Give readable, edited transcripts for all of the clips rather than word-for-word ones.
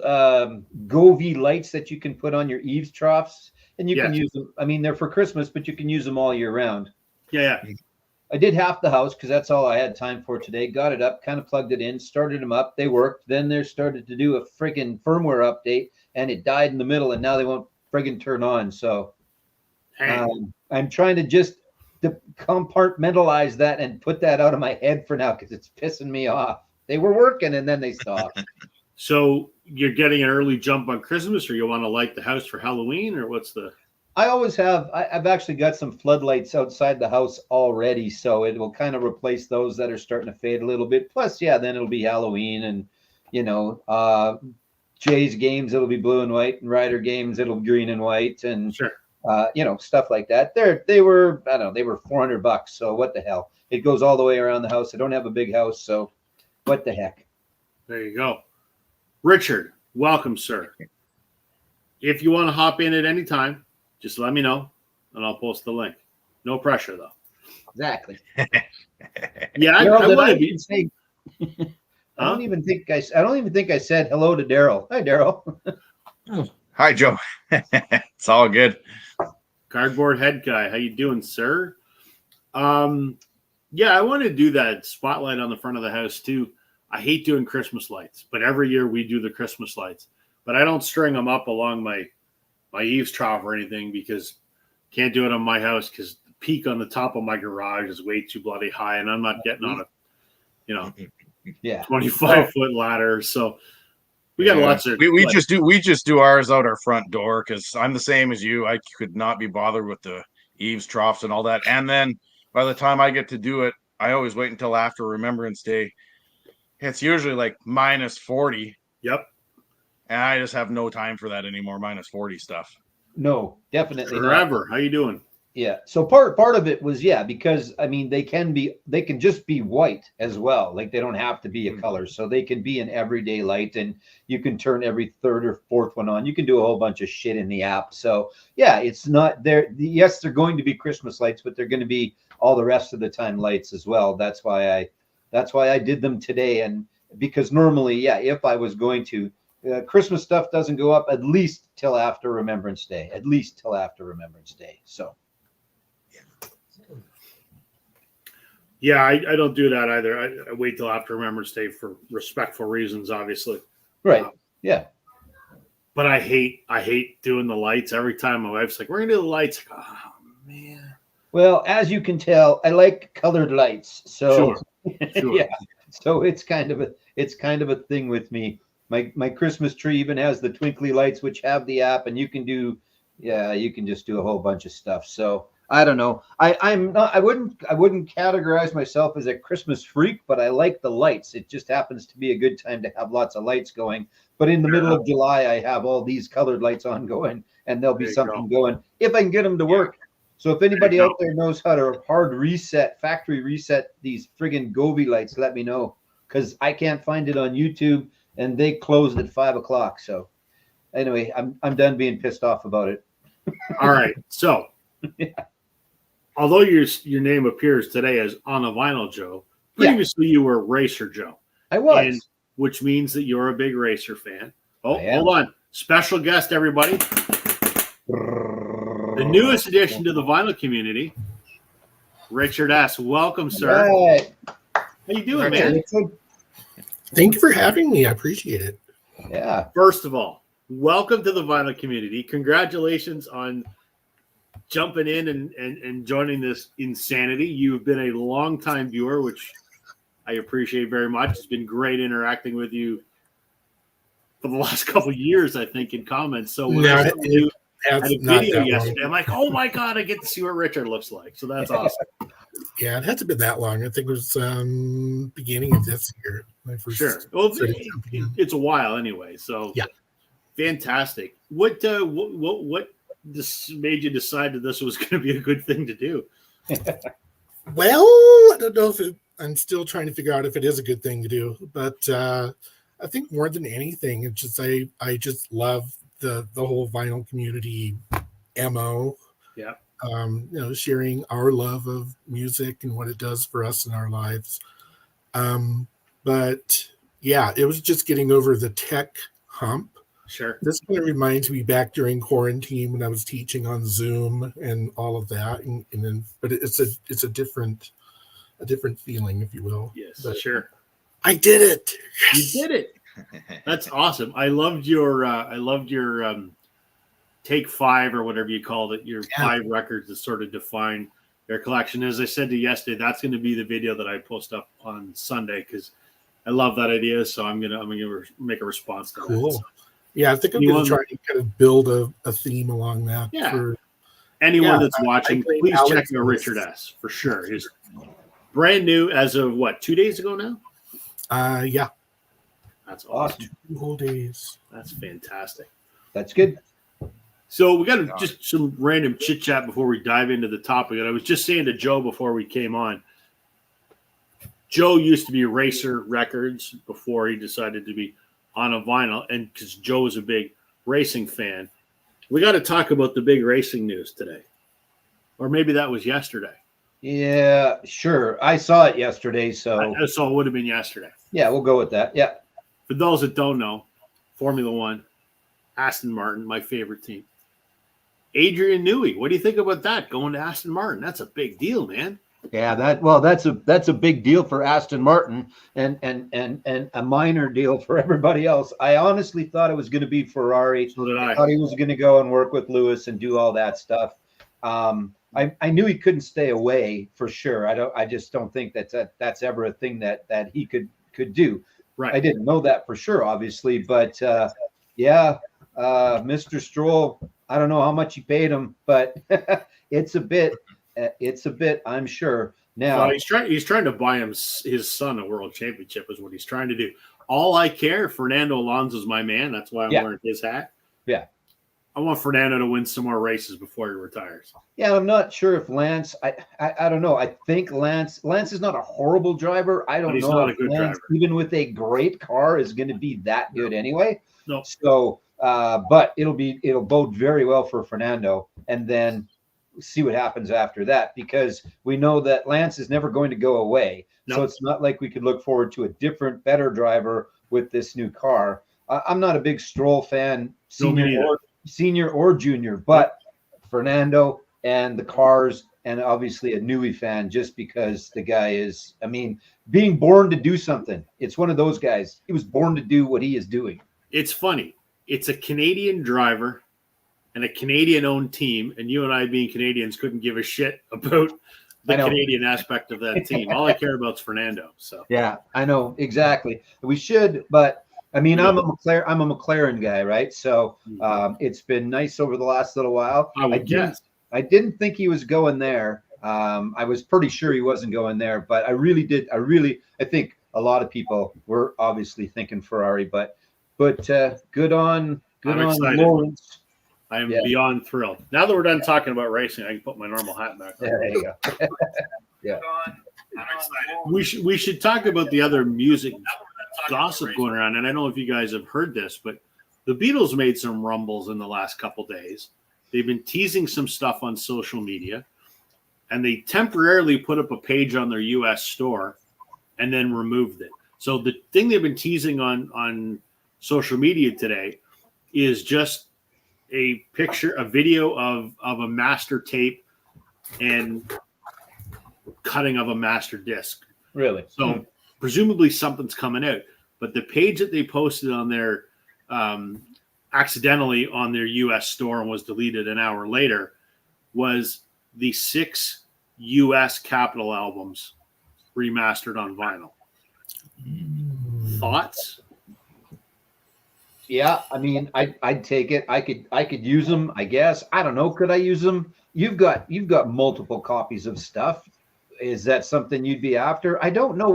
Govee lights that you can put on your eaves troughs, and you can Yes. use them. I mean, they're for Christmas, but you can use them all year round. Yeah. I did half the house because that's all I had time for today. Got it up, kind of plugged it in, started them up. They worked. Then they started to do a friggin' firmware update, and it died in the middle, and now they won't friggin' turn on. So I'm trying to just compartmentalize that and put that out of my head for now because it's pissing me off. They were working, and then they stopped. So you're getting an early jump on Christmas, or you want to light the house for Halloween, or what's the... I always have. I've actually got some floodlights outside the house already, so it will kind of replace those that are starting to fade a little bit. Plus, yeah, then it'll be Halloween, and Jays games it'll be blue and white, and Rider games it'll be green and white, and Sure. Stuff like that. They were I don't know, they were $400. So what the hell? It goes all the way around the house. I don't have a big house, so what the heck? There you go. Richard, welcome, sir. If you want to hop in at any time, just let me know, and I'll post the link. No pressure, though. Exactly. Yeah, I want to be. I don't even think I said hello to Daryl. Hi, Daryl. Hi, Joe. It's all good. Cardboard head guy, how you doing, sir? Yeah, I want to do that spotlight on the front of the house too. I hate doing Christmas lights, but every year we do the Christmas lights. But I don't string them up along my eaves trough or anything because can't do it on my house because the peak on the top of my garage is way too bloody high, and I'm not getting on a 25-foot ladder. So we got lots of. We just do ours out our front door because I'm the same as you. I could not be bothered with the eaves troughs and all that. And then by the time I get to do it, I always wait until after Remembrance Day. It's usually like minus 40. Yep. And I just have no time for that anymore, minus 40 stuff. No, definitely Forever. not. How you doing? Yeah. So part of it was, because I mean they can just be white as well. Like they don't have to be a color. So they can be an everyday light, and you can turn every third or fourth one on. You can do a whole bunch of shit in the app. So yeah, it's not there. Yes, they're going to be Christmas lights, but they're going to be all the rest of the time lights as well. That's why I did them today. And because normally, if I was going to, Christmas stuff doesn't go up at least till after Remembrance Day. So. Yeah, I don't do that either. I wait till after Remembrance Day for respectful reasons, obviously. Right. Yeah. But I hate doing the lights. Every time my wife's like, "We're gonna do the lights," I go, oh man. Well, as you can tell, I like colored lights. So sure. Yeah. So it's kind of a thing with me. My Christmas tree even has the twinkly lights, which have the app, and you can just do a whole bunch of stuff. So I don't know. I wouldn't categorize myself as a Christmas freak, but I like the lights. It just happens to be a good time to have lots of lights going. But in the middle of July, I have all these colored lights on going, and there'll be something going if I can get them to work. So if anybody out there knows how to factory reset these friggin' Govee lights, let me know, because I can't find it on YouTube, and they closed at 5:00. So anyway, I'm done being pissed off about it. All right. So although your name appears today as On a Vinyl Joe, previously you were Racer Joe. I was. Which means that you're a big Racer fan. Oh, hold on. Special guest, everybody. The newest addition to the vinyl community, Richard S. Welcome, sir. Right. How you doing, man? Thank you for having me. I appreciate it. Yeah. First of all, welcome to the vinyl community. Congratulations on jumping in and joining this insanity. You've been a long-time viewer, which I appreciate very much. It's been great interacting with you for the last couple of years, I think, in comments. So when I had a video yesterday, I'm like, oh my God, I get to see what Richard looks like. So that's awesome. Yeah, it hasn't been that long. I think it was beginning of this year. Sure. Well, it's a while anyway. So yeah, fantastic. What made you decide that this was going to be a good thing to do? Well, I don't know if I'm still trying to figure out if it is a good thing to do, but I think more than anything, it's just I just love the whole vinyl community MO. Yeah. Sharing our love of music and what it does for us in our lives. But yeah, it was just getting over the tech hump. Sure. This kind of reminds me back during quarantine when I was teaching on Zoom and all of that, and then, but it's a different feeling, if you will. Yes, But sure. I did it. You did it. That's awesome. I loved your take 5 or whatever you called it, your 5 records that sort of define their collection. As I said to you yesterday, that's going to be the video that I post up on Sunday because I love that idea. So I'm gonna make a response to Cool. that. So, Yeah, I think I'm going to try and kind of build a theme along that. Yeah. For anyone that's watching, blame please Alex check out for Richard this. S. for sure. He's brand new as of what, 2 days ago now? Yeah, That's awesome. 2 whole days. That's fantastic. That's good. So we got just some random chit chat before we dive into the topic. And I was just saying to Joe before we came on, Joe used to be Racer Records before he decided to be on a vinyl. And because Joe is a big racing fan, we got to talk about the big racing news today. Or maybe that was yesterday. Yeah, sure. I saw it yesterday, so So it would have been yesterday. yeah, we'll go with that. Yeah. For those that don't know, Formula One, Aston Martin, my favorite team. Adrian Newey, what do you think about that? Going to Aston Martin, that's a big deal, man. Yeah, that's a big deal for Aston Martin and a minor deal for everybody else. I honestly thought it was going to be Ferrari. So did I I. thought he was going to go and work with Lewis and do all that stuff. I knew he couldn't stay away for sure. I just don't think that's ever a thing that he could do. Right. I didn't know that for sure, obviously, but Mr. Stroll, I don't know how much he paid him, but it's a bit, I'm sure. Now he's trying to buy his son a world championship is what he's trying to do. All I care, Fernando Alonso's my man. That's why I'm wearing his hat. Yeah. I want Fernando to win some more races before he retires. Yeah, I'm not sure if Lance. I don't know. I think Lance is not a horrible driver. I don't But he's know not if a good Lance, driver. even with a great car, is going to be that good anyway. No. So, but it'll bode very well for Fernando, and then see what happens after that, because we know that Lance is never going to go away. No. So it's not like we could look forward to a different, better driver with this new car. I'm not a big Stroll fan, No, me neither. senior or junior, but Fernando and the cars, and obviously a Newey fan, just because the guy is, I mean, being born to do something. It's one of those guys. He was born to do what he is doing. It's funny. It's a Canadian driver and a Canadian-owned team, and you and I, being Canadians, couldn't give a shit about the Canadian aspect of that team. All I care about is Fernando. So yeah, I know exactly. We should, but I mean, I'm a McLaren guy, right? So it's been nice over the last little while. I would guess. I didn't think he was going there. I was pretty sure he wasn't going there, but I really did. I think a lot of people were obviously thinking Ferrari, but good on excited. Lawrence. I am beyond thrilled. Now that we're done talking about racing, I can put my normal hat back on. There you go. Yeah. We should talk about the other music gossip going around, and I don't know if you guys have heard this, but the Beatles made some rumbles in the last couple days. They've been teasing some stuff on social media, and they temporarily put up a page on their U.S. store and then removed it. So the thing they've been teasing on social media today is just a video of a master tape and cutting of a master disc. Really? So presumably something's coming out. But the page that they posted on their accidentally on their U.S. store and was deleted an hour later was the 6 U.S. Capitol albums remastered on vinyl. Thoughts? Yeah, I mean, I'd take it. I could use them, I guess. I don't know. Could I use them? You've got multiple copies of stuff. Is that something you'd be after? I don't know.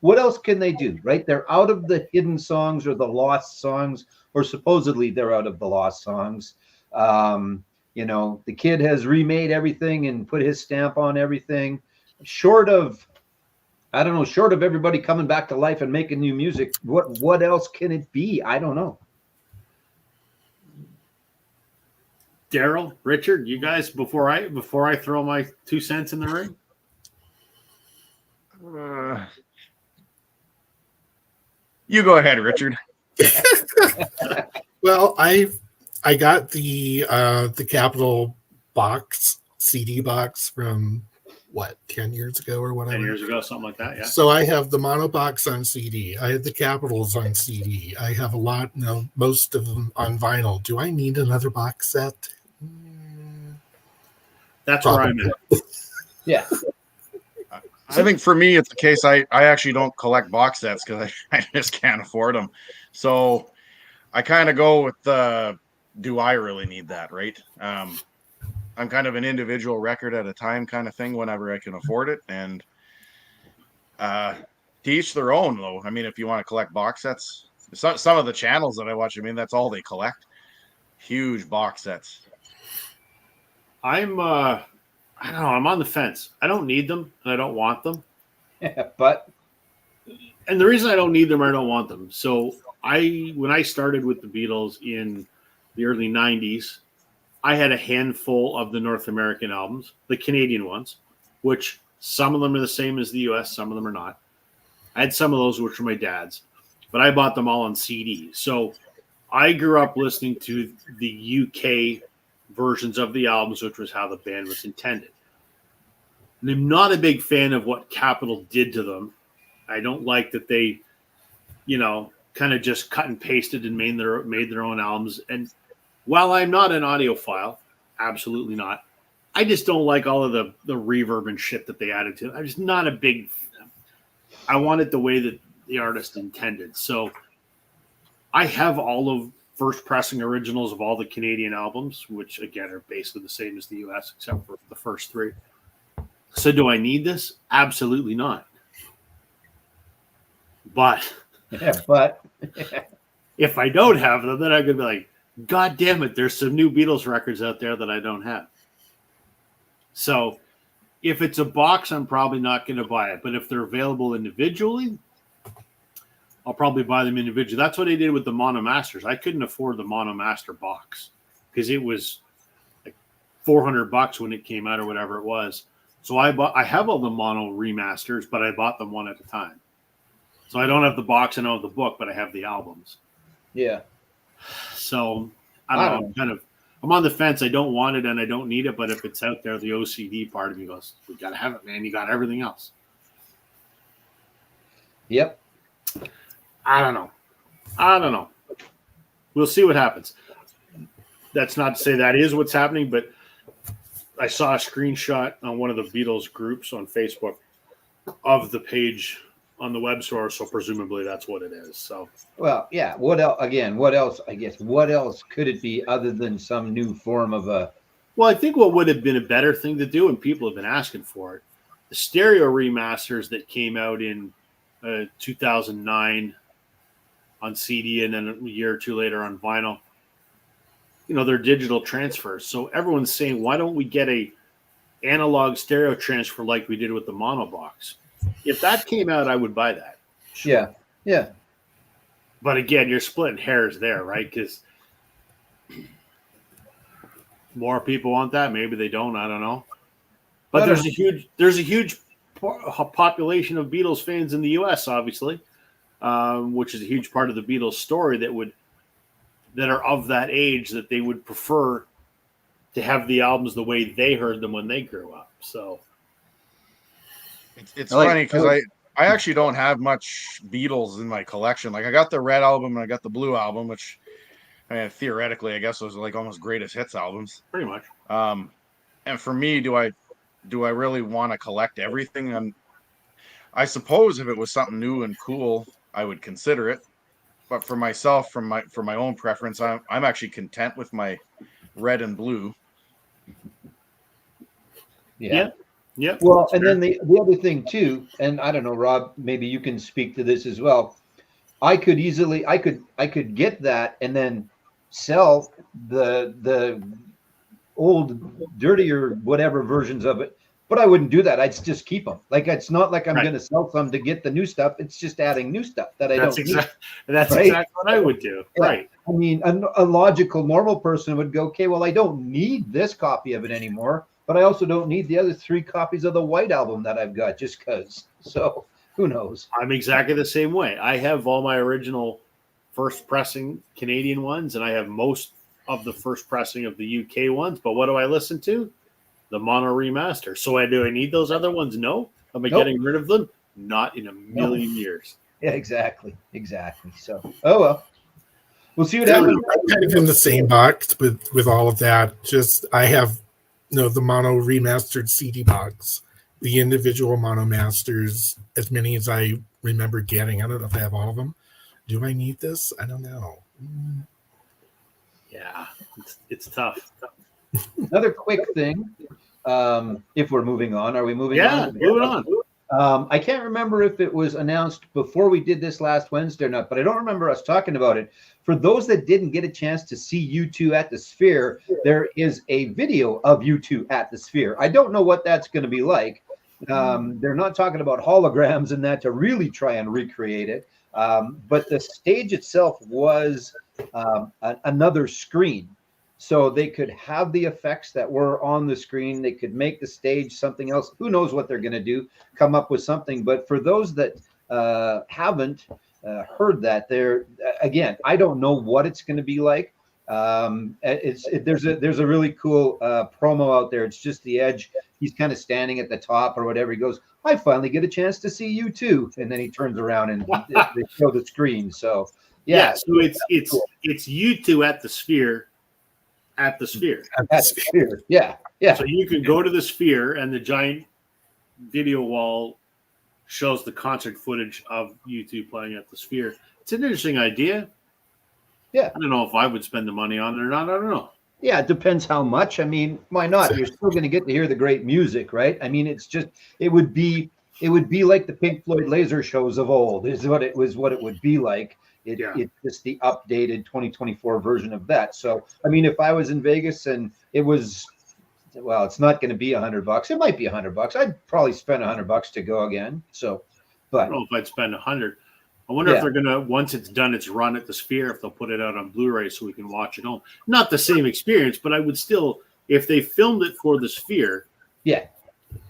What else can they do, right? They're out of the hidden songs or the lost songs, or supposedly they're out of the lost songs. The kid has remade everything and put his stamp on everything. Short of everybody coming back to life and making new music, what else can it be? I don't know. Daryl, Richard, you guys, before I throw my 2 cents in the ring. You go ahead, Richard. Well, I got the Capitol box CD box from 10 years ago or whatever. 10 years ago, something like that. Yeah. So I have the mono box on CD. I have the Capitals on CD. I have a lot, most of them on vinyl. Do I need another box set? That's where I'm at. Yeah. I think for me, it's the case. I actually don't collect box sets because I just can't afford them. So I kind of go with the, do I really need that, right? I'm kind of an individual record at a time kind of thing whenever I can afford it. And to each their own, though. I mean, if you want to collect box sets, some of the channels that I watch, I mean, that's all they collect. Huge box sets. I don't know. I'm on the fence. I don't need them and I don't want them. But And the reason I don't need them or I don't want them. So when I started with the Beatles in the early 90s, I had a handful of the North American albums, the Canadian ones, which some of them are the same as the US, some of them are not. I had some of those which were my dad's, but I bought them all on CD. So I grew up listening to the UK versions of the albums, which was how the band was intended. And I'm not a big fan of what Capitol did to them. I don't like that they, kind of just cut and pasted and made their own albums. And while I'm not an audiophile, absolutely not, I just don't like all of the reverb and shit that they added to it. I'm just not a big fan. I want it the way that the artist intended. So I have all of first pressing originals of all the Canadian albums, which again are basically the same as the US, except for the first three. So do I need this? Absolutely not. But if I don't have them, then I'm going to be like, God damn it, there's some new Beatles records out there that I don't have. So if it's a box, I'm probably not going to buy it. But if they're available individually, I'll probably buy them individually. That's what I did with the Mono Masters. I couldn't afford the Mono Master box because it was like $400 when it came out or whatever it was. So I have all the Mono remasters, but I bought them one at a time. So I don't have the box, I don't have the book, but I have the albums. yeah. So I don't know. I'm on the fence. I don't want it and I don't need it, but if it's out there, the OCD part of me goes, we got to have it, man. You got everything else. Yep. I don't know. We'll see what happens. That's not to say that is what's happening, but I saw a screenshot on one of the Beatles groups on Facebook of the page on the web store, so presumably that's what it is. So, well, yeah. What else? Again, what else? I guess what else could it be other than some new form of a? Well, I think what would have been a better thing to do, and people have been asking for it, the stereo remasters that came out in 2009 on CD, and then a year or two later on vinyl. They're digital transfers. So everyone's saying, why don't we get a analog stereo transfer like we did with the mono box? If that came out, I would buy that. Sure. Yeah. But again, you're splitting hairs there, right? Because more people want that. Maybe they don't. I don't know. But there's a huge population of Beatles fans in the U.S., obviously, which is a huge part of the Beatles story that are of that age that they would prefer to have the albums the way they heard them when they grew up. So. It's funny because I actually don't have much Beatles in my collection. Like I got the red album and I got the blue album, which theoretically I guess those are like almost greatest hits albums. Pretty much. And for me, do I really want to collect everything? And I suppose if it was something new and cool, I would consider it. But for myself, for my own preference, I'm actually content with my red and blue. Yeah. Yeah. Well, and then the other thing too, and I don't know, Rob, maybe you can speak to this as well. I could get that and then sell the old, dirtier, whatever versions of it. But I wouldn't do that. I'd just keep them. Like it's not like I'm going to sell some to get the new stuff. It's just adding new stuff that I don't need. That's exactly what I would do. Yeah. Right. I mean, a logical, normal person would go, okay, well, I don't need this copy of it anymore, but I also don't need the other 3 copies of the White Album that I've got just because. So who knows? I'm exactly the same way. I have all my original first pressing Canadian ones, and I have most of the first pressing of the UK ones. But what do I listen to? The mono remaster. So do I need those other ones? No. Am I getting rid of them? Not in a million years. Yeah, exactly. So, oh well, we'll see what I'm happens. kind of in the same box with all of that. Just I have the mono remastered CD box, the individual mono masters, as many as I remember getting. I don't know if I have all of them. Do I need this? I don't know. Yeah, it's tough. Another quick thing. If we're moving on, are we moving on? Yeah, moving on. I can't remember if it was announced before we did this last Wednesday or not, but I don't remember us talking about it. For those that didn't get a chance to see U2 at the Sphere, there is a video of U2 at the Sphere. I don't know what that's going to be like. They're not talking about holograms and that to really try and recreate it. But the stage itself was another screen. So they could have the effects that were on the screen. They could make the stage something else. Who knows what they're going to do, come up with something. But for those that haven't heard that, again, I don't know what it's going to be like. There's a really cool promo out there. It's just the Edge. He's kind of standing at the top or whatever. He goes, I finally get a chance to see you too. And then he turns around and they show the screen. So yeah. So it's U2 at the Sphere. At the Sphere. Yeah. So you can go to the Sphere, and the giant video wall shows the concert footage of U2 playing at the Sphere. It's an interesting idea. Yeah. I don't know if I would spend the money on it or not. I don't know. Yeah, it depends how much. I mean, why not? You're still going to get to hear the great music, right? I mean, it would be like the Pink Floyd laser shows of old. Is what it would be like. It's just the updated 2024 version of that. So, I mean, if I was in Vegas and it was, well, it's not going to be $100. It might be $100. I'd probably spend $100 to go again. So, but I don't know if I'd spend $100. I wonder if they're gonna, once it's done, its run at the Sphere, if they'll put it out on Blu-ray so we can watch it home. Not the same experience, but I would still, if they filmed it for the Sphere,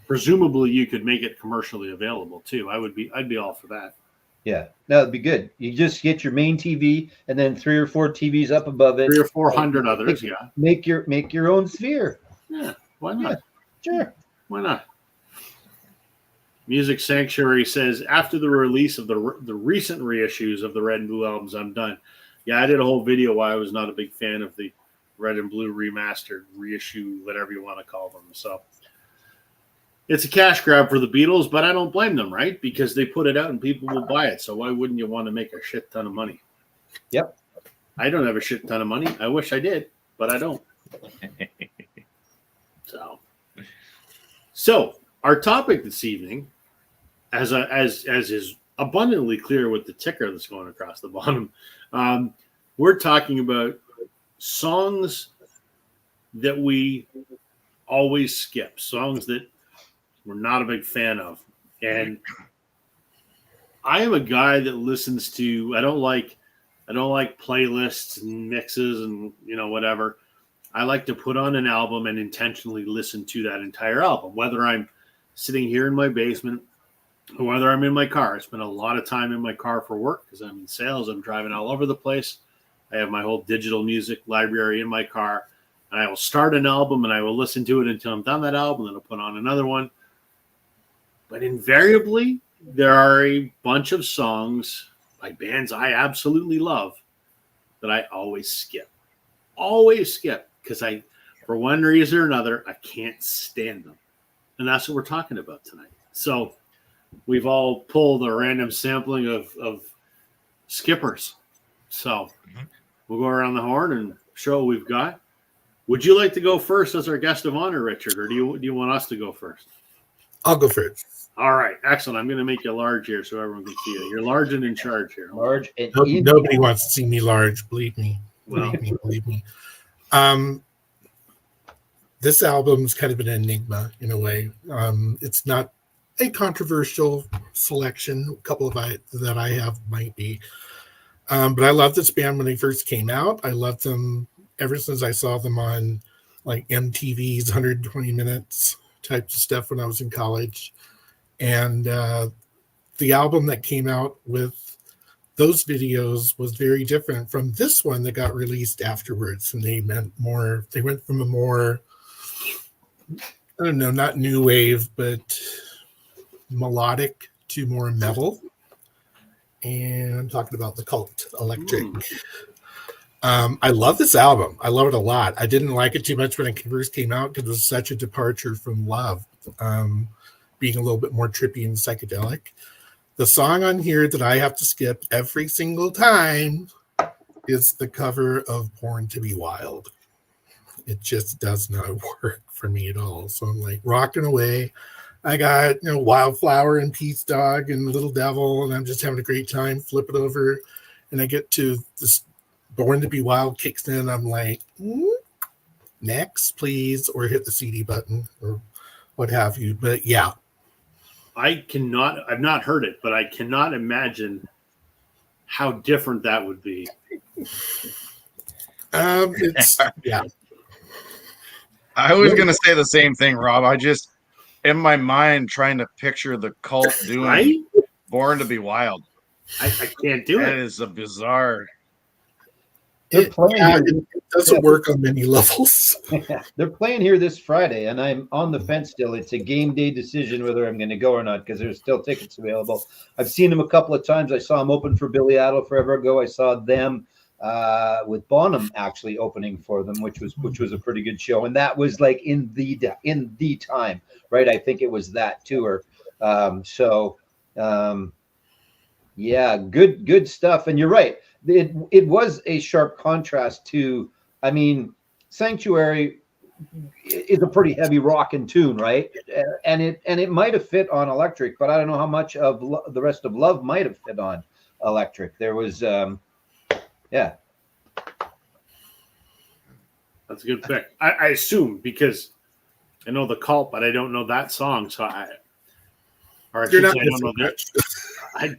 presumably you could make it commercially available too. I'd be all for that. Yeah, that'd be good. You just get your main TV and then 3 or 4 TVs up above it. 300 or 400 others, Make your own Sphere. Yeah, why not? Yeah, sure. Why not? Music Sanctuary says, after the release of the recent reissues of the Red and Blue albums, I'm done. Yeah, I did a whole video why I was not a big fan of the Red and Blue remastered reissue, whatever you want to call them. So it's a cash grab for the Beatles, but I don't blame them, right? Because they put it out and people will buy it. So why wouldn't you want to make a shit ton of money? Yep. I don't have a shit ton of money. I wish I did, but I don't. So our topic this evening, as is abundantly clear with the ticker that's going across the bottom, we're talking about songs that we always skip, songs that we're not a big fan of. And I am a guy that listens to, I don't like playlists and mixes and whatever. I like to put on an album and intentionally listen to that entire album, whether I'm sitting here in my basement or whether I'm in my car. I spend a lot of time in my car for work because I'm in sales. I'm driving all over the place. I have my whole digital music library in my car, and I will start an album and I will listen to it until I'm done that album, and then I'll put on another one. But invariably, there are a bunch of songs by bands I absolutely love that I always skip. Always skip, because for one reason or another, I can't stand them. And that's what we're talking about tonight. So we've all pulled a random sampling of skippers. So we'll go around the horn and show what we've got. Would you like to go first as our guest of honor, Richard, or do you want us to go first? I'll go first. All right, excellent. I'm going to make you large here so everyone can see you. You're large and in charge here. Large and nobody wants to see me large. Believe me. Believe me. This album's kind of an enigma in a way. It's not a controversial selection. A couple of that I have might be. But I loved this band when they first came out. I loved them ever since I saw them on like MTV's 120 Minutes types of stuff when I was in college. And the album that came out with those videos was very different from this one that got released afterwards. And they went from a more, I don't know, not new wave, but melodic to more metal. And I'm talking about the Cult Electric. I love this album. I love it a lot. I didn't like it too much when it first came out because it was such a departure from Love, being a little bit more trippy and psychedelic. The song on here that I have to skip every single time is the cover of Born to Be Wild. It just does not work for me at all. So I'm like rocking away. I got, Wildflower and Peace Dog and Little Devil, and I'm just having a great time. Flip it over, and I get to this Born to Be Wild kicks in. I'm like, next, please, or hit the CD button or what have you. But yeah. I've not heard it, but I cannot imagine how different that would be. It's, yeah. I was going to say the same thing, Rob. I just, in my mind, trying to picture the Cult doing Right? Born to Be Wild. I can't do That it. is a bizarre. They're playing here. It doesn't work on many levels. They're playing here this Friday, and I'm on the fence still. It's a game day decision whether I'm going to go or not because there's still tickets available. I've seen them a couple of times. I saw them open for Billy Idol forever ago. I saw them with Bonham actually opening for them, which was a pretty good show, and that was like in the time, right? I think it was that tour. Yeah, good stuff. And you're right. It was a sharp contrast to, I mean, Sanctuary is a pretty heavy rockin' tune, right? And it might have fit on Electric, but I don't know how much of the rest of Love might have fit on Electric. There was, yeah. That's a good pick. I assume because I know the Cult, but I don't know that song. So I You're not don't know that. much. I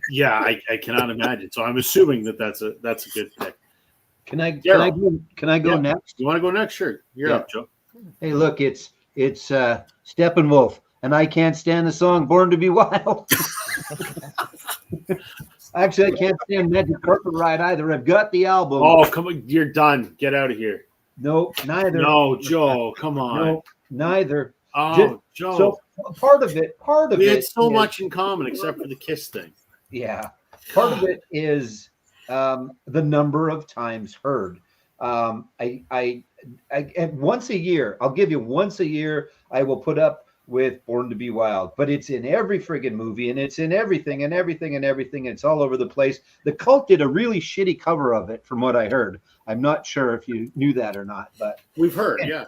cannot imagine. So I'm assuming that's a good pick. Can I go Yeah. next? You want to go next? Sure. You're Yeah. up, Joe. Hey, look, it's Steppenwolf, and I can't stand the song "Born to Be Wild." Actually, I can't stand Magic Carpet Ride either. I've got the album. Oh, come on. You're done. Get out of here. No, neither. No, Joe. Come on. No, neither. Oh, Joe. So part of it we had is- so much in common except for the Kiss thing. Yeah, part of it is the number of times heard. I once a year, I'll give you once a year, I will put up with Born to Be Wild, but it's in every friggin' movie, and it's in everything and everything and everything. And it's all over the place. The Cult did a really shitty cover of it, from what I heard. I'm not sure if you knew that or not, but We've heard, yeah.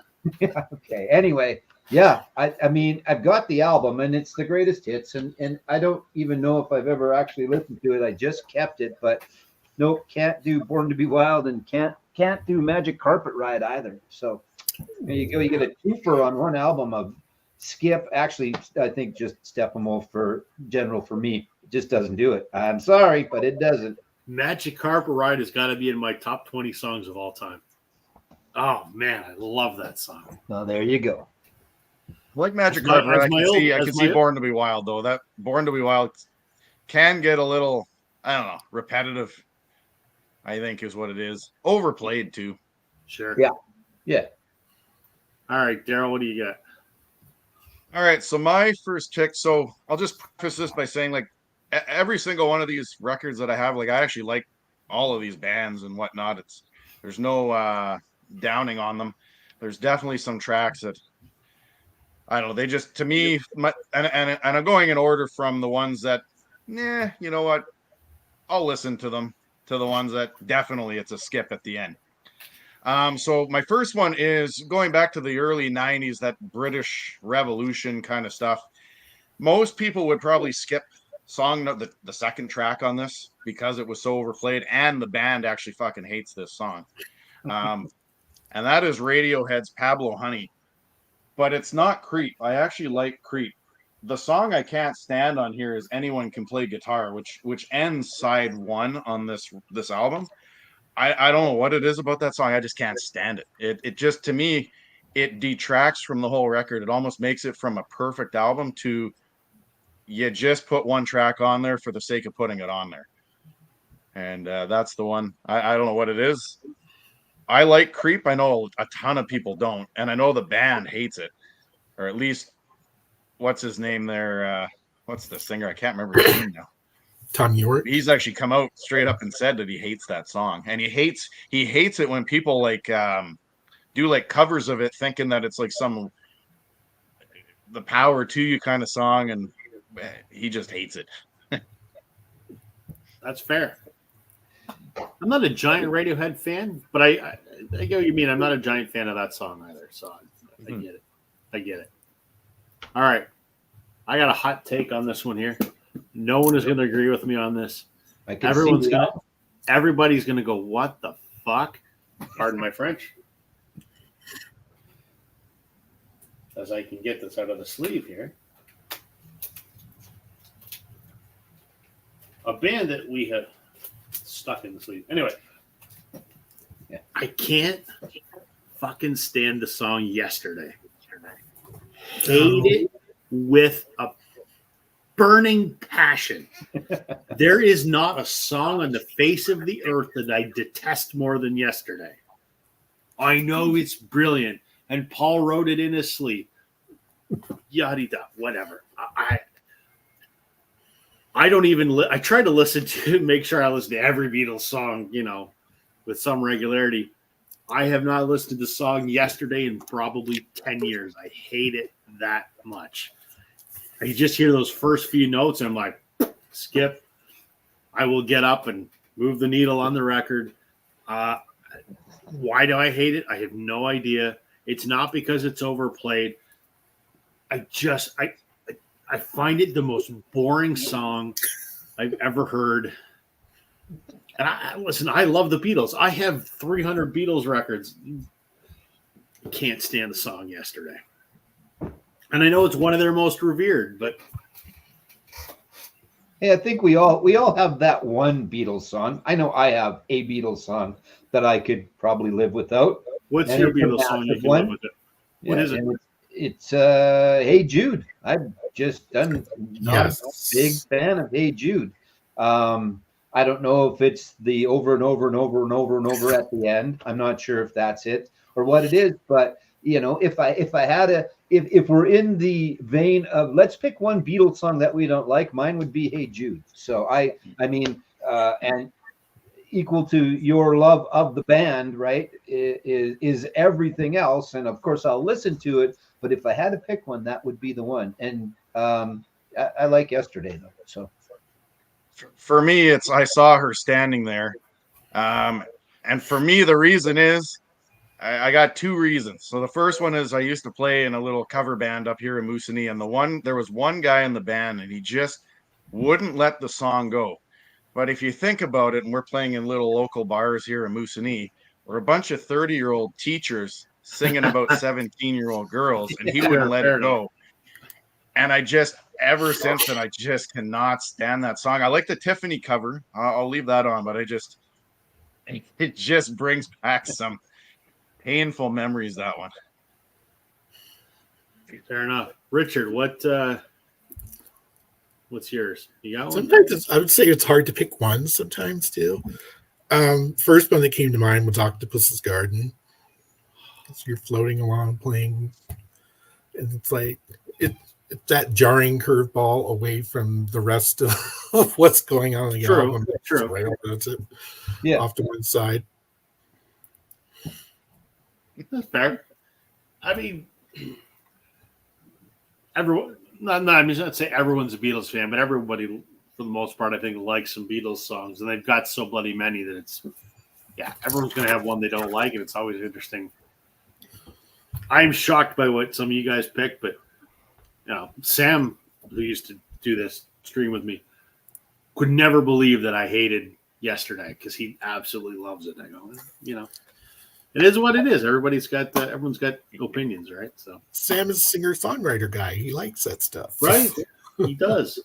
okay. Anyway, yeah, I mean, I've got the album, and it's the greatest hits, and I don't even know if I've ever actually listened to it. I just kept it, but nope, can't do Born to Be Wild, and can't do Magic Carpet Ride either. So there you go. You get a twofer on one album of Skip. Actually, I think just Steppenwolf for general for me. It just doesn't do it. I'm sorry, but it doesn't. Magic Carpet Ride has got to be in my top 20 songs of all time. Oh, man, I love that song. Well, there you go. Like Magic That's Carpet, my- I that's can my- see Born to Be Wild though. That Born to Be Wild can get a little, I don't know, repetitive. I think is what it is. Overplayed too. Sure. Yeah. All right, Daryl, what do you got? All right, so my first pick. So I'll just preface this by saying, like, every single one of these records that I have, like, I actually like all of these bands and whatnot. There's no downing on them. There's definitely some tracks that I don't know. They just, to me, and I'm going in order from the ones that, you know what? I'll listen to them, to the ones that definitely it's a skip at the end. So my first one is going back to the early 90s, that British Revolution kind of stuff. Most people would probably skip the second track on this because it was so overplayed, and the band actually fucking hates this song. And that is Radiohead's Pablo Honey. But it's not Creep. I actually like Creep. The song I can't stand on here is Anyone Can Play Guitar, which ends side one on this album. I don't know what it is about that song. I just can't stand it. It just, to me, it detracts from the whole record. It almost makes it from a perfect album to you just put one track on there for the sake of putting it on there. and that's the one. I don't know what it is. I like Creep. I know a ton of people don't, and I know the band hates it, or at least what's his name there? What's the singer? I can't remember his name now. Tom Ewart. He's actually come out straight up and said that he hates that song, and he hates it when people like do like covers of it, thinking that it's like some the Power to You kind of song, and he just hates it. That's fair. I'm not a giant Radiohead fan, but I get what you mean. I'm not a giant fan of that song either, so I get it. I get it. All right. I got a hot take on this one here. No one is going to agree with me on this. Everybody's going to go, what the fuck? Pardon my French. As I can get this out of the sleeve here. A band that we have stuck in the sleeve. Anyway, I can't fucking stand the song Yesterday. Hate it with a burning passion. There is not a song on the face of the earth that I detest more than Yesterday. I know it's brilliant, and Paul wrote it in his sleep. Yada da, whatever. I don't even. I try to listen to make sure I listen to every Beatles song, with some regularity. I have not listened to the song Yesterday in probably 10 years. I hate it that much. I just hear those first few notes and I'm like, skip. I will get up and move the needle on the record. Why do I hate it? I have no idea. It's not because it's overplayed. I find it the most boring song I've ever heard. And I love the Beatles. I have 300 Beatles records. Can't stand the song Yesterday. And I know it's one of their most revered, but hey, I think we all have that one Beatles song. I know I have a Beatles song that I could probably live without. What's And your it's a Beatles song you massive can live with it? What is it? It's Hey Jude. I've just done not Yes. a big fan of Hey Jude. I don't know if it's the over and over and over and over and over at the end. I'm not sure if that's it or what it is, but if I had if we're in the vein of let's pick one Beatles song that we don't like, mine would be Hey Jude. So I mean, and equal to your love of the band, right, is everything else. And of course I'll listen to it, but if I had to pick one, that would be the one. And I like Yesterday though. So For me, I saw her standing there. And for me, the reason is I got two reasons. So the first one is I used to play in a little cover band up here in Moosonee, and there was one guy in the band, and he just wouldn't let the song go. But if you think about it, and we're playing in little local bars here in Moosonee, we're a bunch of 30-year-old teachers singing about 17-year-old girls, and he wouldn't let it go. And ever since then, I just cannot stand that song. I like the Tiffany cover. I'll leave that on, but it just brings back some painful memories, that one. Fair enough. Richard, what's yours? You got one? Sometimes I would say it's hard to pick one sometimes too. First one that came to mind was Octopus's Garden. So you're floating along playing, and it's like it's that jarring curveball away from the rest of what's going on in the album. True. Right, that's it. yeah, Off to one side. That's fair. I mean, everyone. I'm not saying everyone's a Beatles fan, but everybody, for the most part, I think likes some Beatles songs, and they've got so bloody many that everyone's going to have one they don't like, and it's always interesting. I'm shocked by what some of you guys picked, but Sam, who used to do this stream with me, could never believe that I hated Yesterday because he absolutely loves it. I go, it is what it is. Everyone's got opinions, right? So Sam is a singer-songwriter guy. He likes that stuff. right, he does.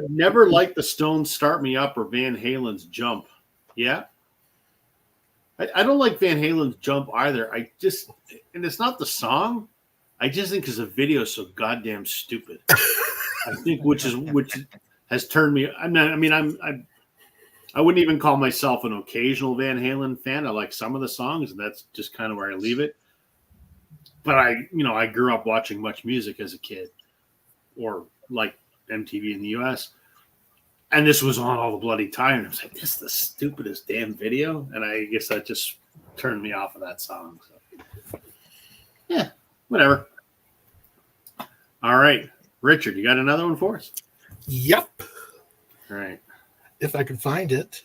Never liked the Stones' "Start Me Up" or Van Halen's "Jump." Yeah, I don't like Van Halen's "Jump" either. And it's not the song. I just think because the video is so goddamn stupid. I think which has turned me. I'm I wouldn't even call myself an occasional Van Halen fan. I like some of the songs, and that's just kind of where I leave it. But I grew up watching Much Music as a kid, or like MTV in the US. And this was on all the bloody time. And I was like, this is the stupidest damn video. And I guess that just turned me off of that song. So, yeah, whatever. All right. Richard, you got another one for us? Yep. All right. If I can find it.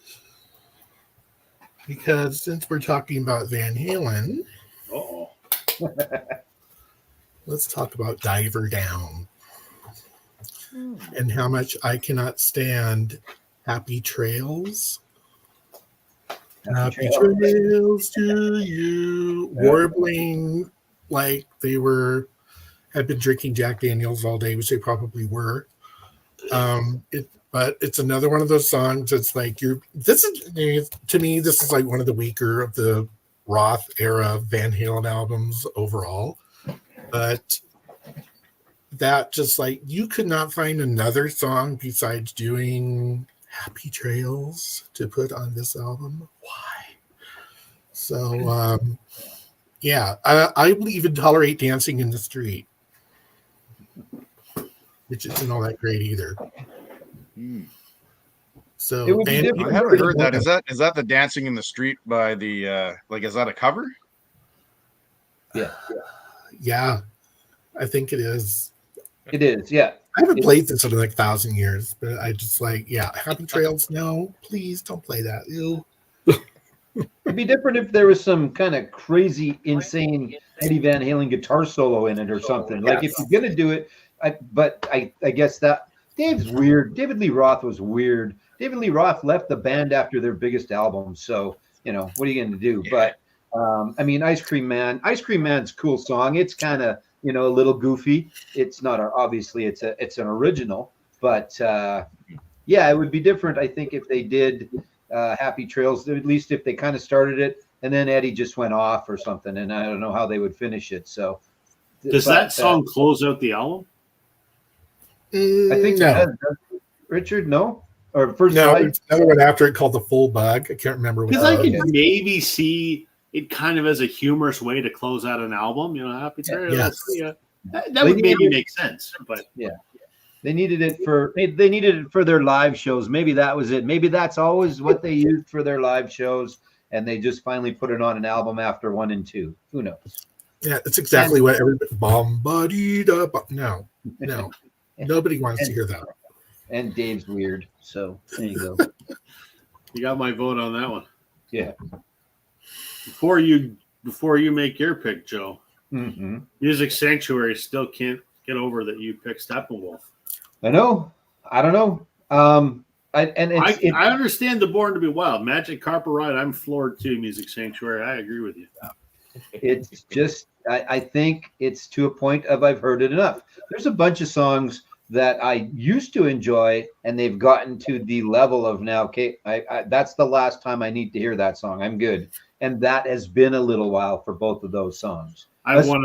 Because since we're talking about Van Halen, Uh-oh. let's talk about Diver Down. And how much I cannot stand Happy Trails. Happy trails to you. Warbling like they had been drinking Jack Daniels all day, which they probably were. But it's another one of those songs. It's like to me, this is like one of the weaker of the Roth era Van Halen albums overall. But that just like you could not find another song besides doing Happy Trails to put on this album. Why? So yeah, I will even tolerate Dancing in the Street, which isn't all that great either. So It would be different. I haven't heard that. Is that the Dancing in the Street by the is that a cover? Yeah, I think it is. It is, yeah. I haven't played this in like 1,000 years, but I just like, yeah, Happy Trails. No, please don't play that. Ew. It'd be different if there was some kind of crazy, insane Eddie Van Halen guitar solo in it or something. Like if you're gonna do it, I guess that Dave's weird. David Lee Roth was weird. David Lee Roth left the band after their biggest album, so what are you gonna do? But I mean, Ice Cream Man's a cool song. It's kind of a little goofy. It's not obviously it's an original, but yeah, it would be different. I think if they did Happy Trails, at least if they kind of started it and then Eddie just went off or something, and I don't know how they would finish it. So does that song close out the album? I think no. it does. Richard, no? Or first No, side? there's another one after it called The Full Bug. I can't remember what Because I could okay. maybe see it kind of as a humorous way to close out an album. Happy Trails. Yes. Yeah. That would maybe make sense. But They needed it for their live shows. Maybe that was it. Maybe that's always what they used for their live shows, and they just finally put it on an album after 1 and 2. Who knows? Yeah, that's exactly what everybody. No. Nobody wants to hear that. And Dave's weird, so there you go. you got my vote on that one. Yeah. Before you make your pick, Joe, Mm-hmm. Music Sanctuary still can't get over that you picked Steppenwolf. I know. I don't know. I understand the Born to Be Wild. Magic Carpet Ride, I'm floored too. Music Sanctuary, I agree with you. It's just I think it's to a point of I've heard it enough. There's a bunch of songs that I used to enjoy, and they've gotten to the level of now. Okay, that's the last time I need to hear that song. I'm good, and that has been a little while for both of those songs. I have one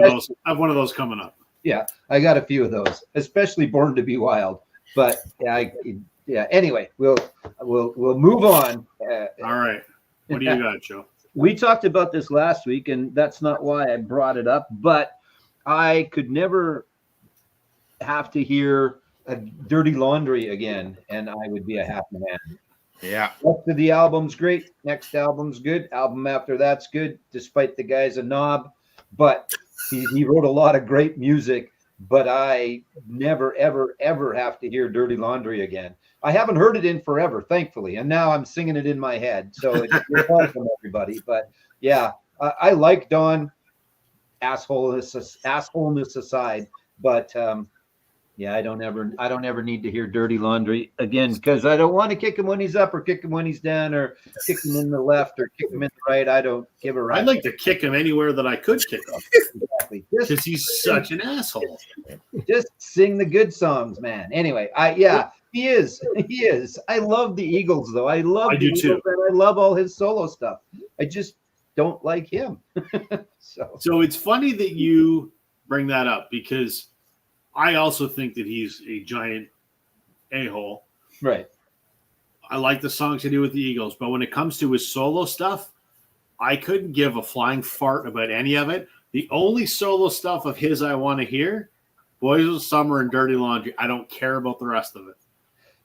of those coming up. Yeah, I got a few of those, especially Born to Be Wild. But anyway, we'll move on. All right, what do you got, Joe? We talked about this last week, and that's not why I brought it up, but I could never have to hear a Dirty Laundry again, and I would be a happy man. Yeah. Rest of the album's great. Next album's good. Album after that's good, despite the guy's a knob. But he wrote a lot of great music, but I never, ever, ever have to hear Dirty Laundry again. I haven't heard it in forever, thankfully, and now I'm singing it in my head. So you're welcome, everybody. But yeah, I like Don, assholeness aside, but I don't ever need to hear Dirty Laundry again, because I don't want to kick him when he's up or kick him when he's down or kick him in the left or kick him in the right. I don't give a right. I'd like to kick him anywhere that I could kick him. Exactly. Because he's such an asshole. Just sing the good songs, man. Anyway, he is. I love the Eagles, though. I do Eagles, too. And I love all his solo stuff. I just don't like him. So it's funny that you bring that up, because I also think that he's a giant a-hole. Right. I like the songs he did with the Eagles, but when it comes to his solo stuff, I couldn't give a flying fart about any of it. The only solo stuff of his I want to hear, Boys of Summer and Dirty Laundry. I don't care about the rest of it.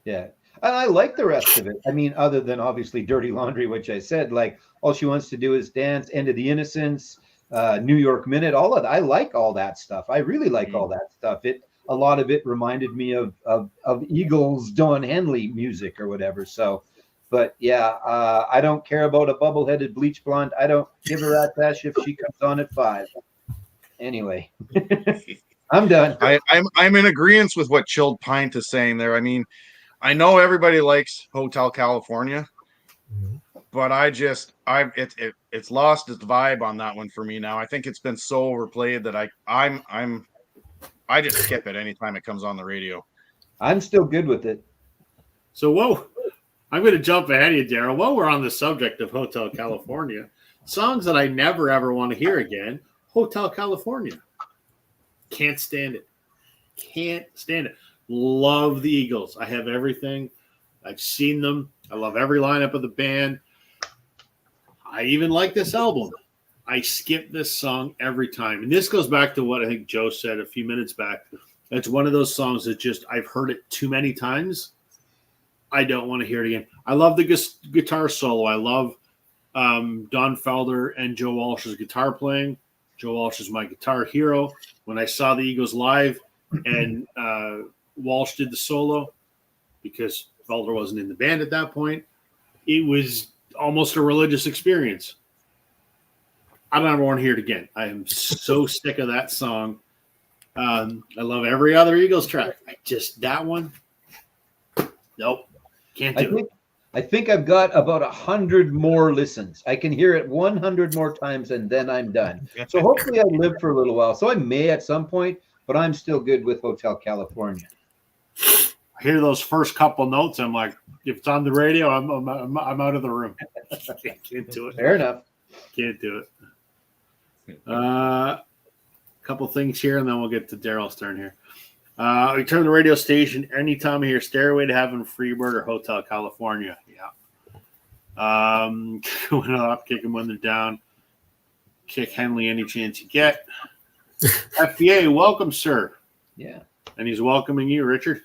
Yeah. And I like the rest of it. I mean, other than obviously Dirty Laundry, which I said, like, all she wants to do is dance, End of the Innocence, New York Minute, all of that. I like all that stuff. I really like all that stuff. A lot of it reminded me of Eagles, Don Henley music or whatever. So, but yeah, I don't care about a bubble-headed bleach blonde. I don't give a rat's ass if she comes on at 5. Anyway, I'm done. I'm in agreement with what Chilled Pint is saying there. I mean, I know everybody likes Hotel California, but it's lost its vibe on that one for me now. I think it's been so overplayed that I just skip it anytime it comes on the radio. I'm still good with it. So, whoa, I'm going to jump ahead of you, Daryl. While we're on the subject of Hotel California, songs that I never, ever want to hear again, Hotel California. Can't stand it. Can't stand it. Love the Eagles. I have everything. I've seen them. I love every lineup of the band. I even like this album. I skip this song every time. And this goes back to what I think Joe said a few minutes back. It's one of those songs that just, I've heard it too many times. I don't want to hear it again. I love the guitar solo. I love Don Felder and Joe Walsh's guitar playing. Joe Walsh is my guitar hero. When I saw the Eagles live and Walsh did the solo, because Felder wasn't in the band at that point, it was almost a religious experience. I don't ever want to hear it again. I am so sick of that song. I love every other Eagles track. That one, nope, can't do it. I think I've got about 100 more listens. I can hear it 100 more times, and then I'm done. So hopefully I live for a little while. So I may at some point, but I'm still good with Hotel California. I hear those first couple notes. I'm like, if it's on the radio, I'm out of the room. Can't do it. Fair enough. Can't do it. Couple things here, and then we'll get to Daryl's turn here. We turn the radio station anytime I hear Stairway to Heaven, Freebird, or Hotel California. Yeah. Going up, kick them when they're down. Kick Henley any chance you get. FBA, welcome, sir. Yeah. And he's welcoming you, Richard.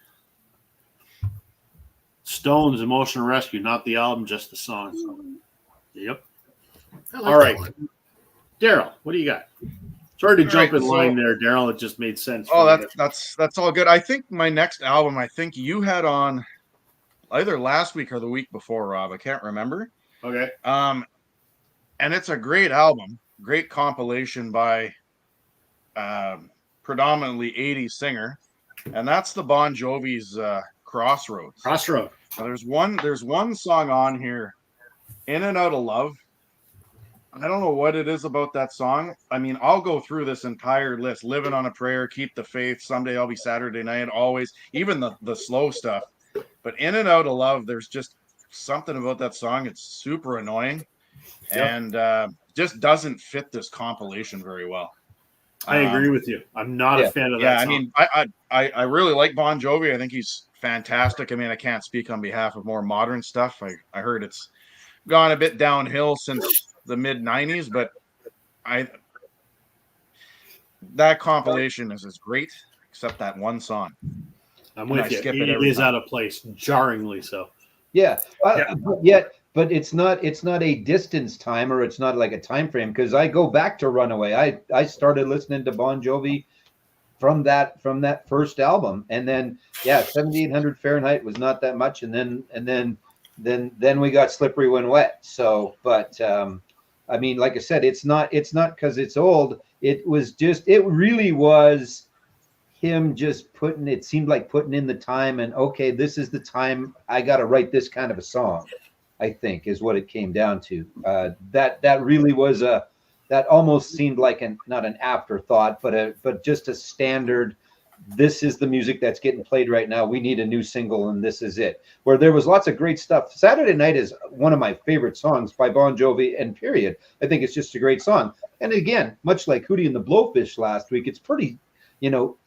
Stones, Emotional Rescue, not the album, just the song. Yep. All right. Daryl, what do you got? Sorry to jump in line there, Daryl. It just made sense. Oh, that's all good. I think my next album, I think you had on either last week or the week before, Rob. I can't remember. Okay. And it's a great album, great compilation by predominantly 80s singer, and that's the Bon Jovi's Crossroads. Crossroads. Now, there's one song on here, In and Out of Love. I don't know what it is about that song. I mean, I'll go through this entire list: Living on a Prayer, Keep the Faith, Someday I'll Be Saturday Night, Always, even the slow stuff. But In and Out of Love, there's just something about that song. It's super annoying and just doesn't fit this compilation very well. I agree with you. I'm not a fan of that song. I mean, I really like Bon Jovi. I think he's fantastic. I mean, I can't speak on behalf of more modern stuff. I heard it's gone a bit downhill since the mid 90s, but that compilation is great, except that one song. I'm with you. It is out of place, jarringly so. Yeah. But it's not a distance time, or it's not like a time frame, because I go back to Runaway. I started listening to Bon Jovi from that first album, and then 7800 Fahrenheit was not that much, and then we got Slippery When Wet. So, but I mean, like I said, it's not because it's old. It really was him just it seemed like putting in the time, and okay, this is the time I got to write this kind of a song, I think is what it came down to. That really was that almost seemed like not an afterthought, but just a standard. This is the music that's getting played right now. We need a new single, and this is it. Where there was lots of great stuff. Saturday Night is one of my favorite songs by Bon Jovi, and period. I think it's just a great song. And again, much like Hootie and the Blowfish last week, it's pretty,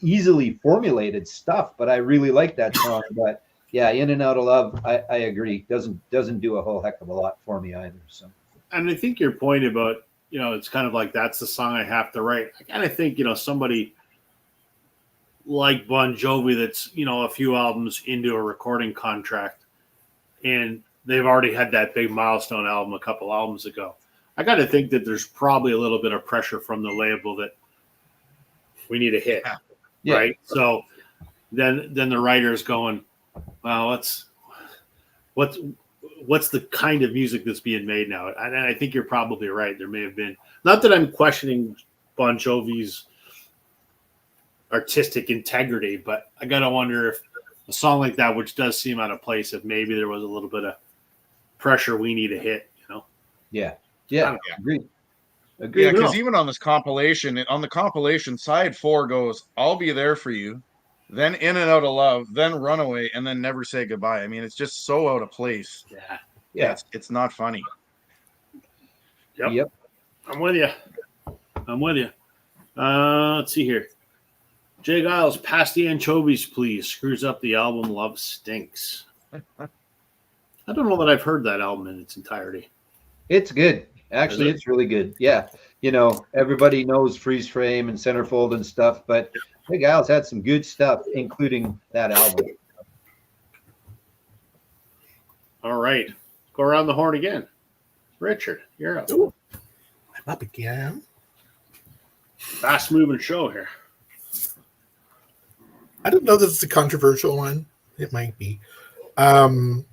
easily formulated stuff. But I really like that song. But yeah, In and Out of Love, I agree. Doesn't do a whole heck of a lot for me either. So And I think your point about, it's kind of like that's the song I have to write. I kind of think, somebody like Bon Jovi that's, a few albums into a recording contract and they've already had that big milestone album a couple albums ago. I got to think that there's probably a little bit of pressure from the label that we need a hit, yeah. right? So then the writer's going, well, what's the kind of music that's being made now? And I think you're probably right. There may have been, not that I'm questioning Bon Jovi's artistic integrity, but I got to wonder if a song like that, which does seem out of place, if maybe there was a little bit of pressure, we need a hit, Yeah. Yeah. Agreed. Yeah, Agreed. because even on this compilation, on the compilation, side 4 goes, I'll Be There For You, then In and Out of Love, then Runaway, and then Never Say Goodbye. I mean, it's just so out of place. Yeah. Yeah. It's not funny. Yep. I'm with you. Let's see here. Jay Giles, pass the anchovies, please. Screws up the album Love Stinks. I don't know that I've heard that album in its entirety. It's good. Actually, it's really good. Yeah. Everybody knows Freeze Frame and Centerfold and stuff, but Jay Giles had some good stuff, including that album. All right. Go around the horn again. Richard, you're up. Ooh, I'm up again. Fast moving show here. I don't know that it's a controversial one. It might be. One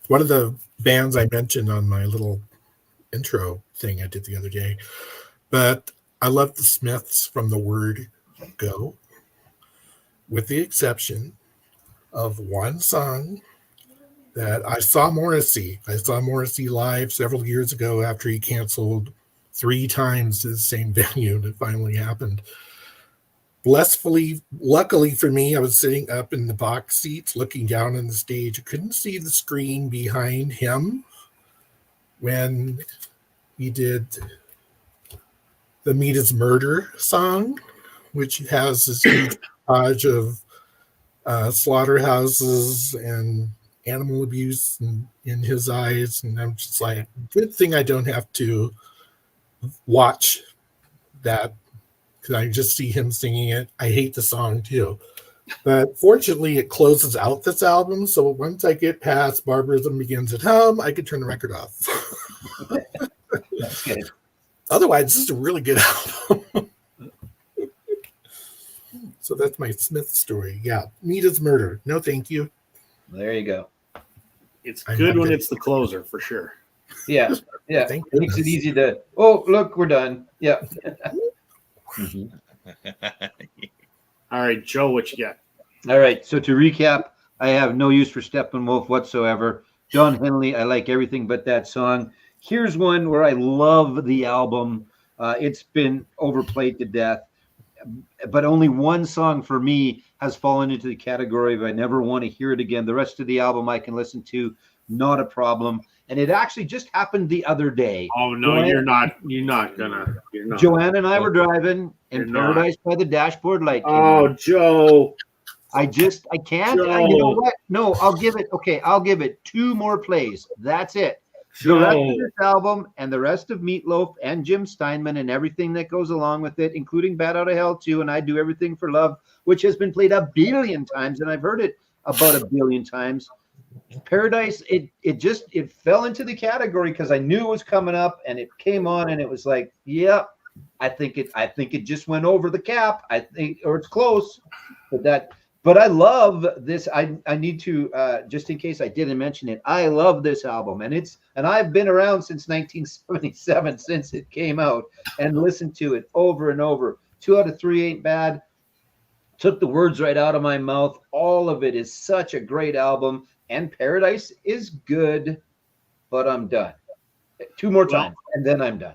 of the bands I mentioned on my little intro thing I did the other day, but I love the Smiths from the word go, with the exception of one song that I saw Morrissey. I saw Morrissey live several years ago after he canceled 3 times to the same venue, and it finally happened. Luckily for me, I was sitting up in the box seats looking down on the stage. I couldn't see the screen behind him when he did the Meat is Murder song, which has this huge hodge of slaughterhouses and animal abuse in his eyes. And I'm just like, good thing I don't have to watch that, because I just see him singing it. I hate the song too. But fortunately, it closes out this album. So once I get past Barbarism Begins at Home, I could turn the record off. That's good. Otherwise, this is a really good album. So that's my Smith story. Yeah. Meat is Murder. No, thank you. There you go. It's good when it's the closer, for sure. Yeah. Yeah. Thank It makes it goodness. easy to, oh, look, we're done. Yeah. Mhm. All right, Joe, what you got? All right. So to recap, I have no use for Steppenwolf whatsoever. John Henley, I like everything but that song. Here's one where I love the album. It's been overplayed to death, but only one song for me has fallen into the category of I never want to hear it again. The rest of the album I can listen to, not a problem. And it actually just happened the other day. Oh no, Joanne- you're not gonna. Joanne and I were driving You're in not. Paradise by the Dashboard Light. came Oh, on. Joe. I can't. Joe. You know what? No, I'll give it 2 more plays. That's it. The rest of this album and the rest of Meatloaf and Jim Steinman and everything that goes along with it, including Bat Out of Hell too, and I Do Everything for Love, which has been played 1 billion times, and I've heard it about 1 billion times. Paradise, it fell into the category because I knew it was coming up, and it came on, and it was like, yep, I think it just went over the cap. I think, or it's close, but I love this. I need to just in case I didn't mention it. I love this album, and I've been around since 1977, since it came out, and listened to it over and over. 2 out of 3 ain't bad. Took the words right out of my mouth. All of it is such a great album, and Paradise is good, but I'm done. 2 more times, and then I'm done.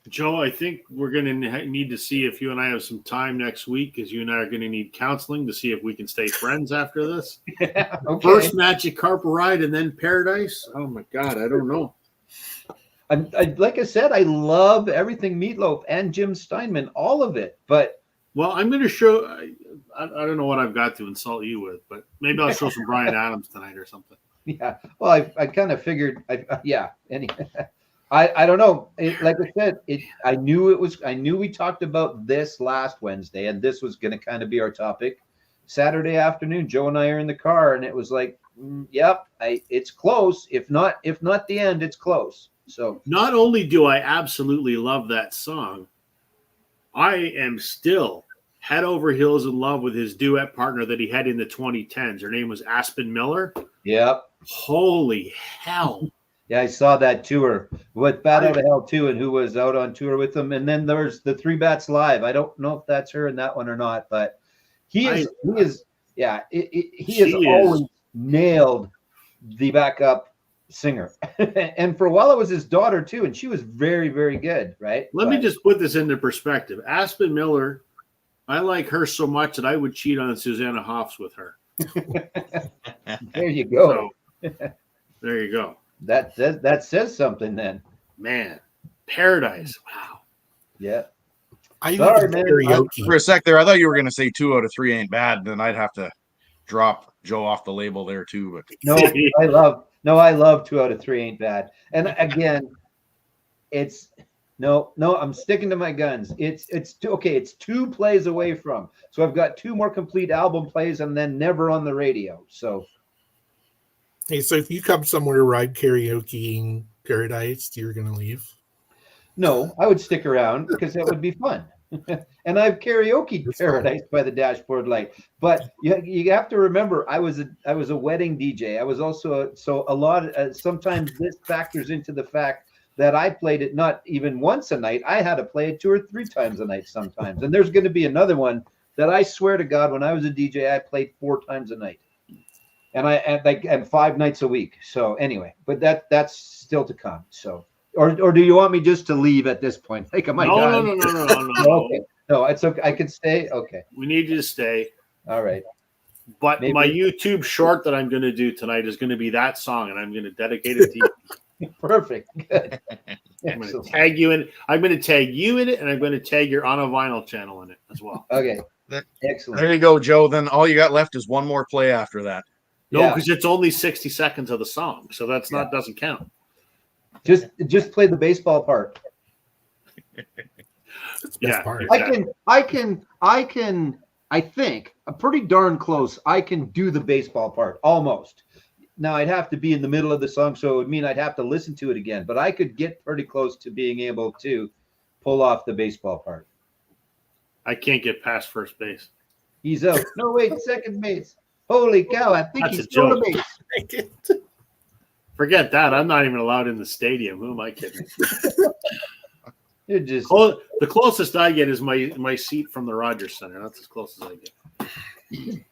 Joe, I think we're going to need to see if you and I have some time next week, because you and I are going to need counseling to see if we can stay friends after this. Okay. First match at Carper Ride and then Paradise. Oh my God, I don't know. Like I said, I love everything Meatloaf and Jim Steinman, all of it. But Well, I'm going to show. I don't know what I've got to insult you with, but maybe I'll show some Brian Adams tonight or something. Yeah. Well, I kind of figured. Yeah. Anyway, I don't know. Like I said, I knew we talked about this last Wednesday, and this was going to kind of be our topic. Saturday afternoon, Joe and I are in the car, and it was like, yep, it's close. If not the end, it's close. So not only do I absolutely love that song, I am still head over heels in love with his duet partner that he had in the 2010s. Her name was Aspen Miller. Yep. Holy hell. Yeah, I saw that tour with Bat Out of Hell too, and who was out on tour with them. And then there's the Three Bats Live. I don't know if that's her in that one or not, but he is always nailed the backup singer. And for a while it was his daughter too, and she was very, very good, right? Let me just put this into perspective. Aspen Miller, I like her so much that I would cheat on Susanna Hoffs with her. There you go. So, there you go. That says something then. Man, Paradise. Wow. Yeah. I Sorry, love man. karaoke. For a sec there, I thought you were going to say 2 out of 3 ain't bad. Then I'd have to drop Joe off the label there too. But No, I love 2 out of 3 ain't bad. And again, it's no, I'm sticking to my guns. It's okay. It's 2 plays away from. So I've got 2 more complete album plays and then never on the radio. So Hey, so if you come somewhere ride karaokeing Paradise, you're going to leave? no, I would stick around because that would be fun. And I've karaoke Paradise by the Dashboard Light. But you have to remember, I was a wedding DJ. I was also sometimes this factors into the fact that I played it not even once a night. I had to play it 2 or 3 times a night sometimes. And there's going to be another one that I swear to God, when I was a DJ, I played 4 times a night. And 5 nights a week. So anyway, but that's still to come. So, or do you want me just to leave at this point? Like, am I done? No. Okay. No, it's okay. I can stay. Okay. We need you to stay. All right. But Maybe. my YouTube short that I'm going to do tonight is going to be that song, and I'm going to dedicate it to you. Perfect. Good. I'm going to tag you in. I'm going to tag you in it, and I'm going to tag your On a Vinyl channel in it as well. Okay. Excellent. there you go, Joe. Then all you got left is 1 more play after that. No, Yeah. because it's only 60 seconds of the song, so that's doesn't count. Just play the baseball part. That's the best Yeah. part. I can. I think pretty darn close. I can do the baseball part almost. Now I'd have to be in the middle of the song, so it would mean I'd have to listen to it again. But I could get pretty close to being able to pull off the baseball part. I can't get past first base. He's out. No, wait, second base. Holy cow! I think That's he's a joke. stolen a base. Forget that. I'm not even allowed in the stadium. Who am I kidding? You're just The closest I get is my seat from the Rogers Center. That's as close as I get.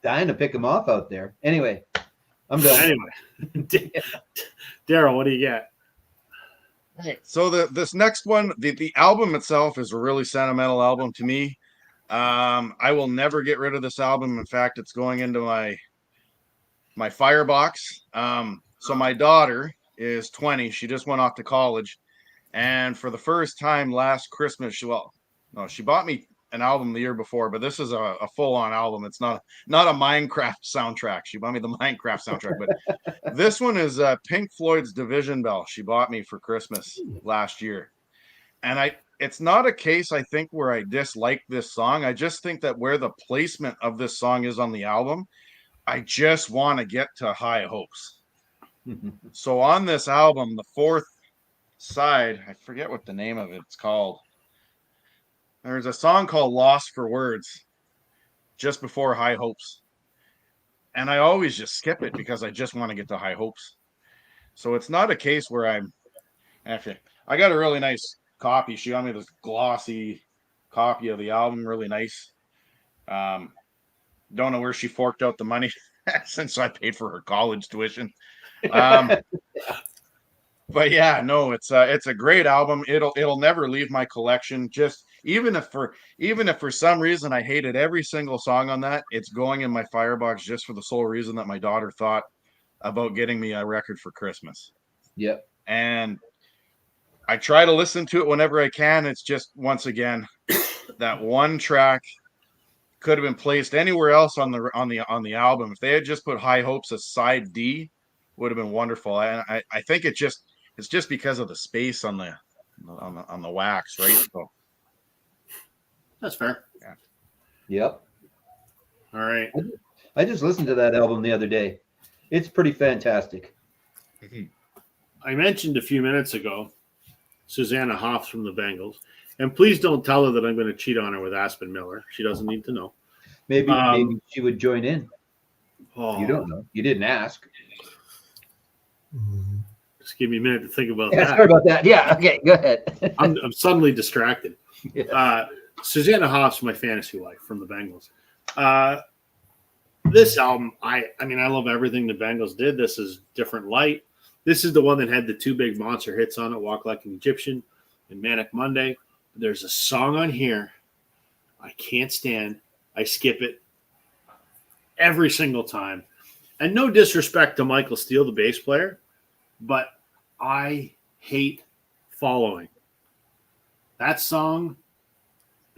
dying to pick him off out there. Anyway, I'm done. Anyway, Daryl, what do you got? So this next one, the album itself is a really sentimental album to me. I will never get rid of this album. In fact, it's going into my firebox. So my daughter is 20. She just went off to college. And for the first time last Christmas, she bought me an album the year before, but this is a full-on album. It's not a Minecraft soundtrack. She bought me the Minecraft soundtrack, but this one is Pink Floyd's Division Bell. She bought me for Christmas last year. And it's not a case, I think, where I dislike this song. I just think that where the placement of this song is on the album, I just want to get to High Hopes. So on this album, the 4th side, I forget what the name of it's called. There's a song called Lost for Words just before High Hopes. And I always just skip it because I just want to get to High Hopes. So it's not a case where I got a really nice copy. She got me this glossy copy of the album, really nice. Don't know where she forked out the money since I paid for her college tuition. But yeah, no, it's a great album. It'll never leave my collection. Just even if for some reason I hated every single song on that, it's going in my firebox just for the sole reason that my daughter thought about getting me a record for Christmas. Yep. And I try to listen to it whenever I can. It's just, once again, that one track could have been placed anywhere else on the album. If they had just put High Hopes as side D, would have been wonderful. I think it's just because of the space on the wax, right? So That's fair. Yep. All right. I just listened to that album the other day. It's pretty fantastic. I mentioned a few minutes ago Susanna Hoffs from the Bengals. And please don't tell her that I'm going to cheat on her with Aspen Miller. She doesn't need to know. Maybe she would join in. Oh, You don't know. You didn't ask. just give me a minute to think about Yeah, that. sorry about that. Yeah. Okay. Go ahead. I'm suddenly distracted. Yeah. Susanna Hoffs, my fantasy life from the Bengals. This album, I mean, I love everything the Bengals did. This is Different Light. This is the one that had the two big monster hits on it, Walk Like an Egyptian and Manic Monday. There's a song on here I can't stand. I skip it every single time. And no disrespect to Michael Steele, the bass player, but I hate Following. That song,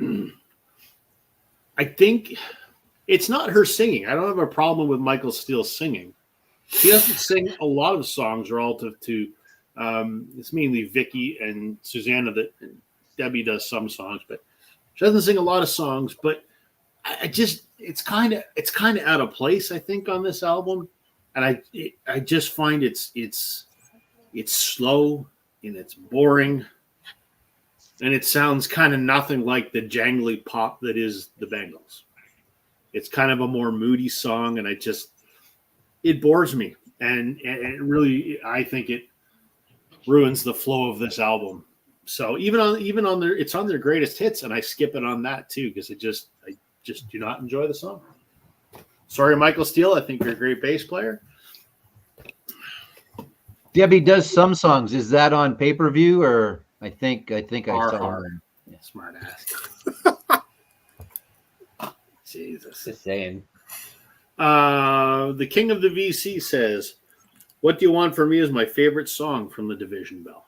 I think it's not her singing. I don't have a problem with Michael Steele singing. He doesn't sing a lot of songs relative to it's mainly Vicky and Susanna that Debbie does some songs, but she doesn't sing a lot of songs. But I just it's kind of out of place, I think, on this album, and I just find it's slow and it's boring, and it sounds kind of nothing like the jangly pop that is the Bengals. It's kind of a more moody song, and it bores me, and it really, I think it ruins the flow of this album. So even on their, it's on their greatest hits, and I skip it on that too because I just do not enjoy the song. Sorry, Michael Steele. I think you're a great bass player. Debbie does some songs. Is that on pay-per-view or I think I saw her. Yeah, smart ass. Jesus. Just saying. The King of the VC says, "What Do You Want From Me" is my favorite song from the Division Bell.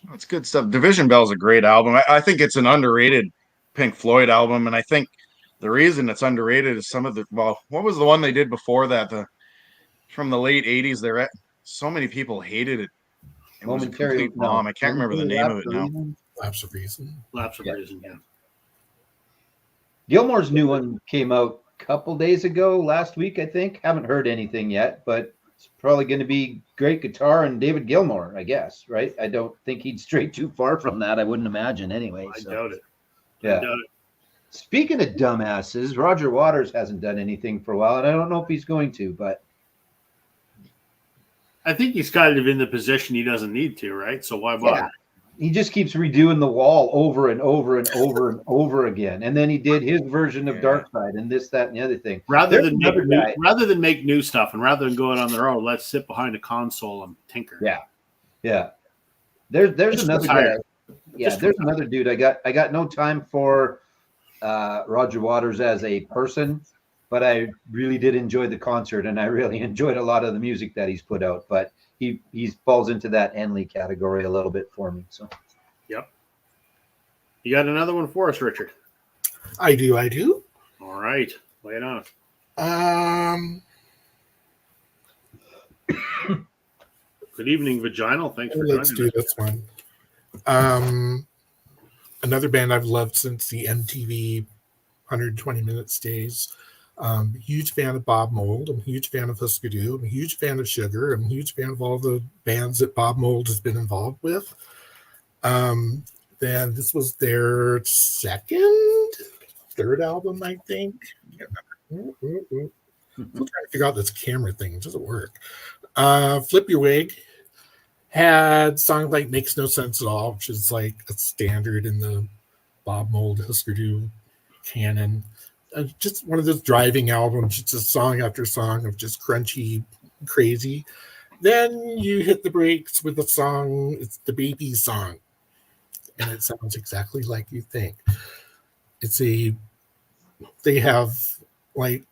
That's good stuff. Division Bell is a great album. I think it's an underrated Pink Floyd album, and I think the reason it's underrated is some of the what was the one they did before that? From the late '80s. So many people hated it. It was a complete bomb. I can't remember the name of it now. Lapse of Reason. Lapse of Reason, yeah. Gilmore's new one came out a couple days ago, last week, I think. Haven't heard anything yet, but it's probably going to be great guitar and David Gilmour, I guess, right? I don't think he'd stray too far from that. I wouldn't imagine anyway. I doubt it. Yeah. I doubt it. Speaking of dumbasses, Roger Waters hasn't done anything for a while, and I don't know if he's going to, but I think he's kind of in the position he doesn't need to, right? So why bother? yeah, he just keeps redoing the Wall over and over and over and over again. And then he did his version of Dark Side and this, that, and the other thing. Rather than make new stuff and rather than going on their own, let's sit behind a console and tinker. Yeah. Yeah. There's Just another retire. guy. Yeah, there's another dude. I got no time for Roger Waters as a person, but I really did enjoy the concert and I really enjoyed a lot of the music that he's put out. But he falls into that Henley category a little bit for me. So Yep. You got another one for us, Richard? I do. All right. Lay it on. Good evening, Vaginal. Thanks for Let's joining do us. this one. Another band I've loved since the MTV 120 Minutes days. Huge fan of Bob Mould. I'm a huge fan of Husker Du. I'm a huge fan of Sugar. I'm a huge fan of all the bands that Bob Mould has been involved with. Then this was their third album, I think. I'm trying to figure out this camera thing. It doesn't work. Flip Your Wig had songs like Makes No Sense at All, which is like a standard in the Bob Mould Husker Du canon. Just one of those driving albums, just song after song of just crunchy, crazy. Then you hit the brakes with a song, it's the Baby song. And it sounds exactly like you think. They have like,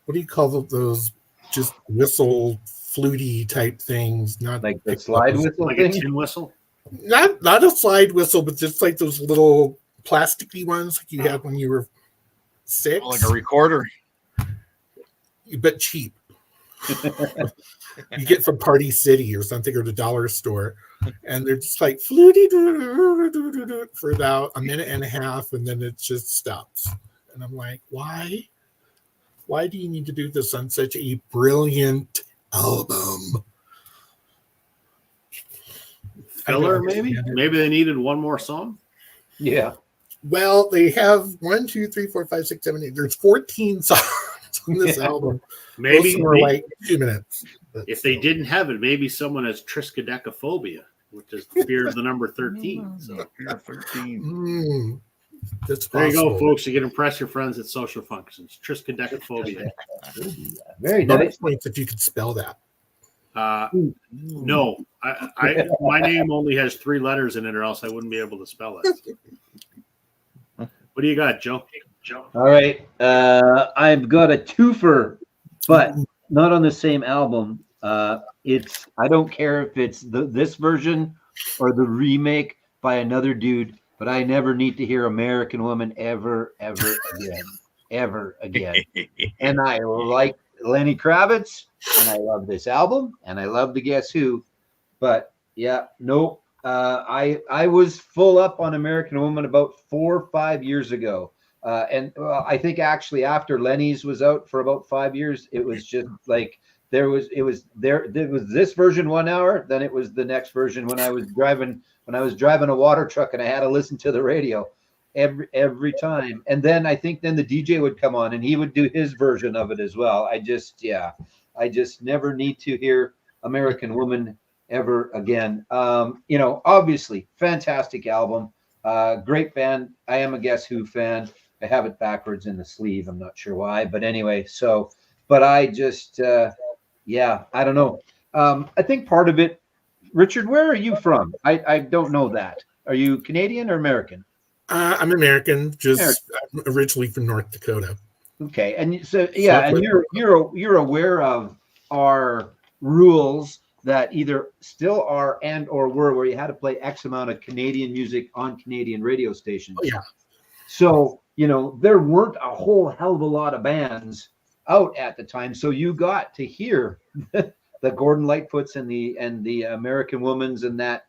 what do you call those just whistle fluty type things? Not like the slide whistle Like thing. a tin whistle? Not a slide whistle, but just like those little plasticky ones like you had when you were 6, like a recorder. but cheap. You get from Party City or something, or the dollar store, and they're just like fluty for about a minute and a half, and then it just stops. And I'm like, why? Why do you need to do this on such a brilliant album? Filler, maybe they needed one more song. Yeah. Well, they have 1, 2, 3, 4, 5, 6, 7, 8. There's 14 songs on this album. Most of them are like 2 minutes. If they didn't have it, maybe someone has triskaidekaphobia, which is fear of the number 13. So 13. That's there you go, possible. folks. You can impress your friends at social functions. Triskaidekaphobia. Very Bonus nice. points if you could spell that. No, my name only has 3 letters in it, or else I wouldn't be able to spell it. What do you got, Joe? All right. I've got a twofer, but not on the same album. It's I don't care if it's this version or the remake by another dude, but I never need to hear American Woman ever again. And I like Lenny Kravitz, and I love this album, and I love the Guess Who. But yeah, nope. I was full up on American Woman about 4 or 5 years ago. And I think actually after Lenny's was out for about 5 years, it was just like there was this version 1 hour, then it was the next version when I was driving a water truck and I had to listen to the radio every time. And then I think then the DJ would come on and he would do his version of it as well. I just never need to hear American Woman ever again. Obviously fantastic album, great band. I am a Guess Who fan. I have it backwards in the sleeve. I'm not sure why, but anyway, but I just, I don't know. I think part of it, Richard, where are you from? I don't know that. Are you Canadian or American? I'm American, I'm originally from North Dakota. Okay. And so, and you're aware of our rules that either still are and or were where you had to play X amount of Canadian music on Canadian radio stations. Oh, yeah. So, there weren't a whole hell of a lot of bands out at the time. So you got to hear the Gordon Lightfoots and the American Womans and that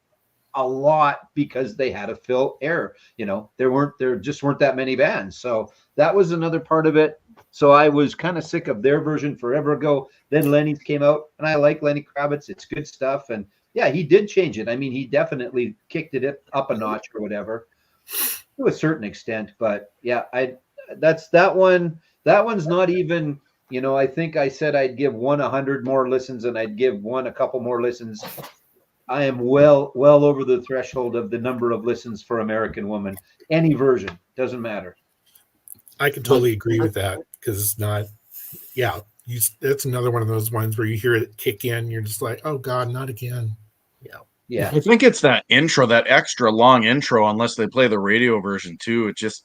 a lot because they had to fill air. There just weren't that many bands. So that was another part of it. So I was kind of sick of their version forever ago. Then Lenny's came out, and I like Lenny Kravitz. It's good stuff. And yeah, he did change it. I mean, he definitely kicked it up a notch or whatever to a certain extent. But yeah, that one. That one's not even, I think I said I'd give one 100 more listens and I'd give one a couple more listens. I am well over the threshold of the number of listens for American Woman. Any version, doesn't matter. I can totally agree with that because it's not, it's another one of those ones where you hear it kick in, you're just like, oh God, not again. Yeah. I think it's that intro, that extra long intro, unless they play the radio version too. It just,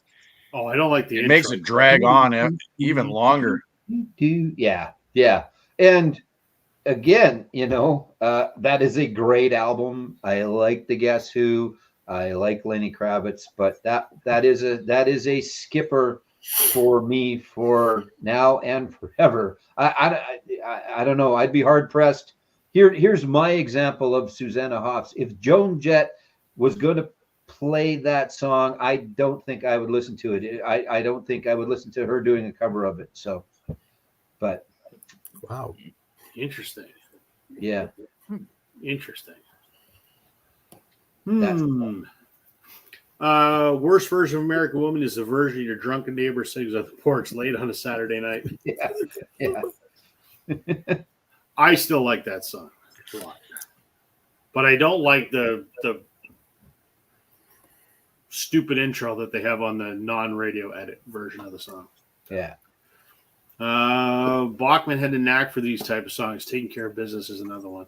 I don't like the intro. Makes it drag on even longer. Yeah. And again, that is a great album. I like the Guess Who. I like Lenny Kravitz, but that is a skipper for me for now and forever. I don't know. I'd be hard pressed. Here's my example of Susanna Hoffs. If Joan Jett was going to play that song, I don't think I would listen to it. I don't think I would listen to her doing a cover of it. So, but wow, interesting. Yeah, interesting. That's worst version of American Woman is the version your drunken neighbor sings on the porch late on a Saturday night. Yeah. I still like that song a lot, but I don't like the stupid intro that they have on the non-radio edit version of the song. Yeah. Bachman had a knack for these type of songs. Taking Care of Business is another one.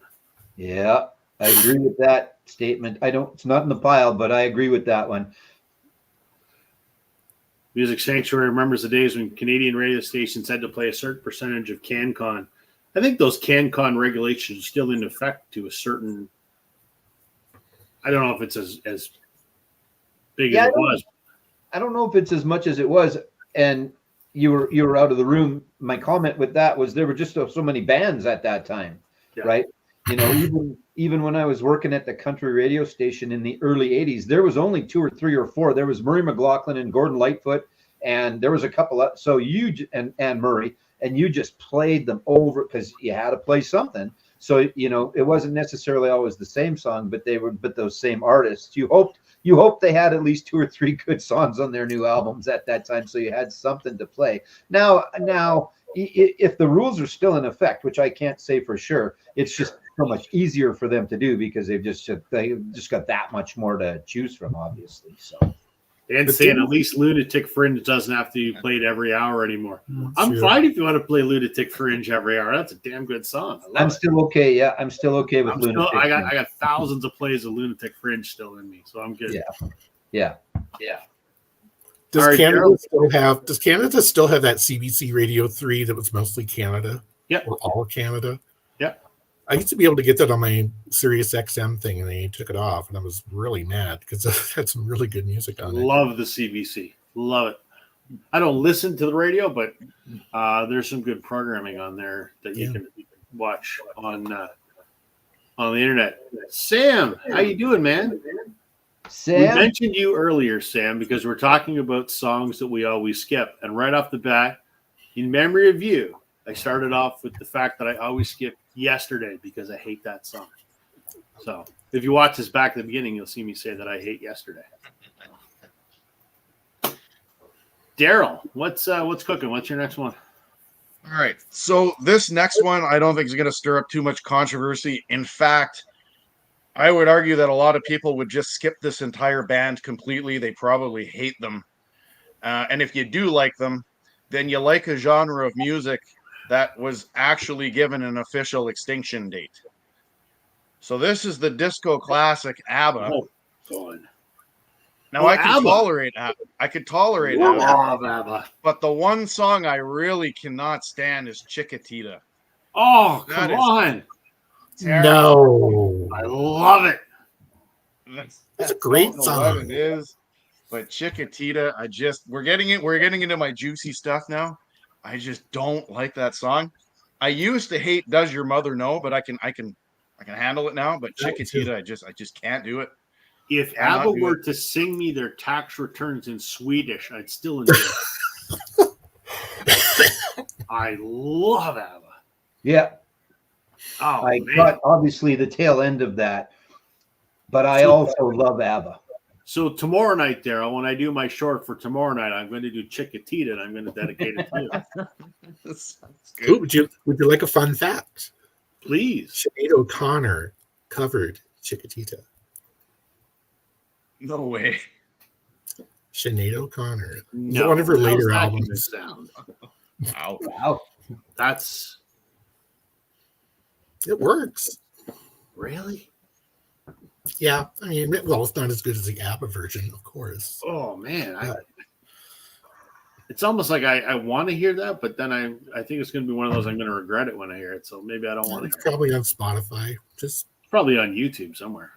Yeah, I agree with that statement. It's not in the pile, but I agree with that one. Music Sanctuary remembers the days when Canadian radio stations had to play a certain percentage of CanCon. I think those CanCon regulations are still in effect to a certain. I don't know if it's as big as it was. I don't know if it's as much as it was, and you were out of the room. My comment with that was there were just so many bands at that time, right? You know, even when I was working at the country radio station in the early 80s, there was only 2 or 3 or 4. There was Murray McLaughlin and Gordon Lightfoot, and there was a couple of, so and Murray, and you just played them over because you had to play something. So, you know, it wasn't necessarily always the same song, but those same artists. You hoped they had at least 2 or 3 good songs on their new albums at that time, so you had something to play. Now, if the rules are still in effect, which I can't say for sure, it's just so much easier for them to do because they just got that much more to choose from, obviously. So. And saying at least Lunatic Fringe doesn't have to be played every hour anymore. I'm fine if you want to play Lunatic Fringe every hour. That's a damn good song. I'm still okay. Yeah, I'm still okay with Lunatic. I got thousands of plays of Lunatic Fringe still in me, so I'm good. Yeah. Does Canada still have that CBC Radio 3 that was mostly Canada? Yep. Or all Canada? Yep. I used to be able to get that on my Sirius XM thing, and they took it off, and I was really mad because it had some really good music on it. Love the CBC. Love it. I don't listen to the radio, but there's some good programming on there that you can watch on the internet. Sam, how you doing, man? Sam? We mentioned you earlier, Sam, because we're talking about songs that we always skip. And right off the bat, in memory of you, I started off with the fact that I always skip Yesterday because I hate that song. So if you watch this back at the beginning, you'll see me say that I hate Yesterday. Daryl, what's cooking? What's your next one? All right. So this next one, I don't think is going to stir up too much controversy. In fact, I would argue that a lot of people would just skip this entire band completely. They probably hate them. And if you do like them, then you like a genre of music that was actually given an official extinction date. So this is the disco classic ABBA. Oh, God. Now I can tolerate ABBA. I could tolerate ABBA. But the one song I really cannot stand is Chiquitita. Oh, come on. No. I love it. That's a great song. What it is, but Chiquitita, we're getting into my juicy stuff now. I just don't like that song. I used to hate "Does Your Mother Know," but I can handle it now. But Chiquitita, I just can't do it. If ABBA were to sing me their tax returns in Swedish, I'd still enjoy it. I love ABBA. Yeah. Oh, I man. got obviously the tail end of that, but I also love ABBA. So tomorrow night, Daryl, when I do my short for tomorrow night, I'm going to do Chiquitita, and I'm going to dedicate it to you. Ooh, would you like a fun fact? Please. Sinead O'Connor covered Chiquitita. No way. Sinead O'Connor. No. One of her later How's that albums. gonna sound? Wow. That's It works. really. Yeah, I mean, well, it's not as good as the ABBA version, of course. Oh man, it's almost like I want to hear that, but then I think it's going to be one of those I'm going to regret it when I hear it. So maybe I don't want to. It's probably on Spotify. Just Probably on YouTube somewhere.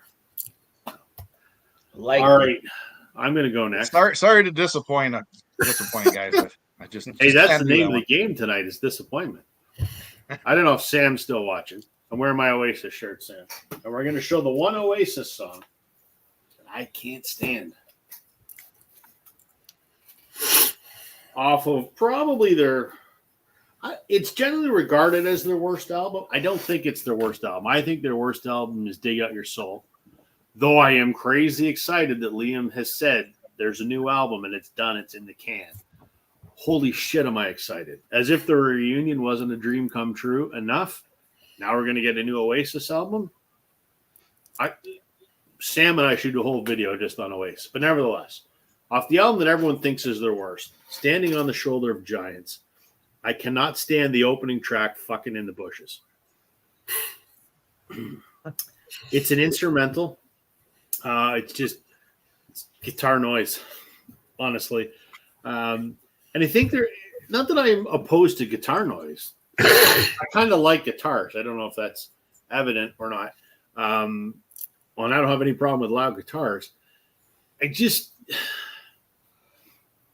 All right, I'm going to go next. Sorry to disappoint guys. I just Hey, that's can't the do name that of the game tonight is disappointment. I don't know if Sam's still watching. I'm wearing my Oasis shirt, Sam. And we're going to show the one Oasis song that I can't stand. Off of probably it's generally regarded as their worst album. I don't think it's their worst album. I think their worst album is Dig Out Your Soul. Though I am crazy excited that Liam has said there's a new album and it's done. It's in the can. Holy shit, am I excited. As if the reunion wasn't a dream come true enough. Now we're going to get a new Oasis album. Sam and I should do a whole video just on Oasis. But nevertheless, off the album that everyone thinks is their worst, Standing on the Shoulder of Giants, I cannot stand the opening track, Fucking in the Bushes. It's an instrumental. It's guitar noise, honestly. And I think not that I'm opposed to guitar noise. I kind of like guitars. I don't know if that's evident or not. And I don't have any problem with loud guitars.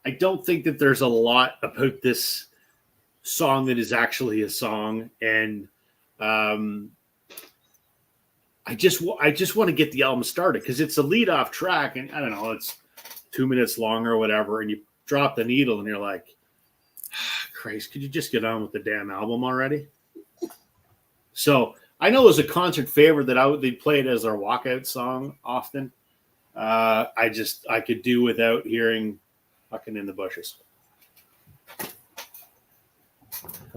I don't think that there's a lot about this song that is actually a song, and I just want to get the album started because it's a lead off track, and I don't know, it's 2 minutes long or whatever, and you drop the needle and you're like, Christ, could you just get on with the damn album already? So I know it was a concert favorite that they'd play it as their walkout song often. I could do without hearing "Fucking in the Bushes."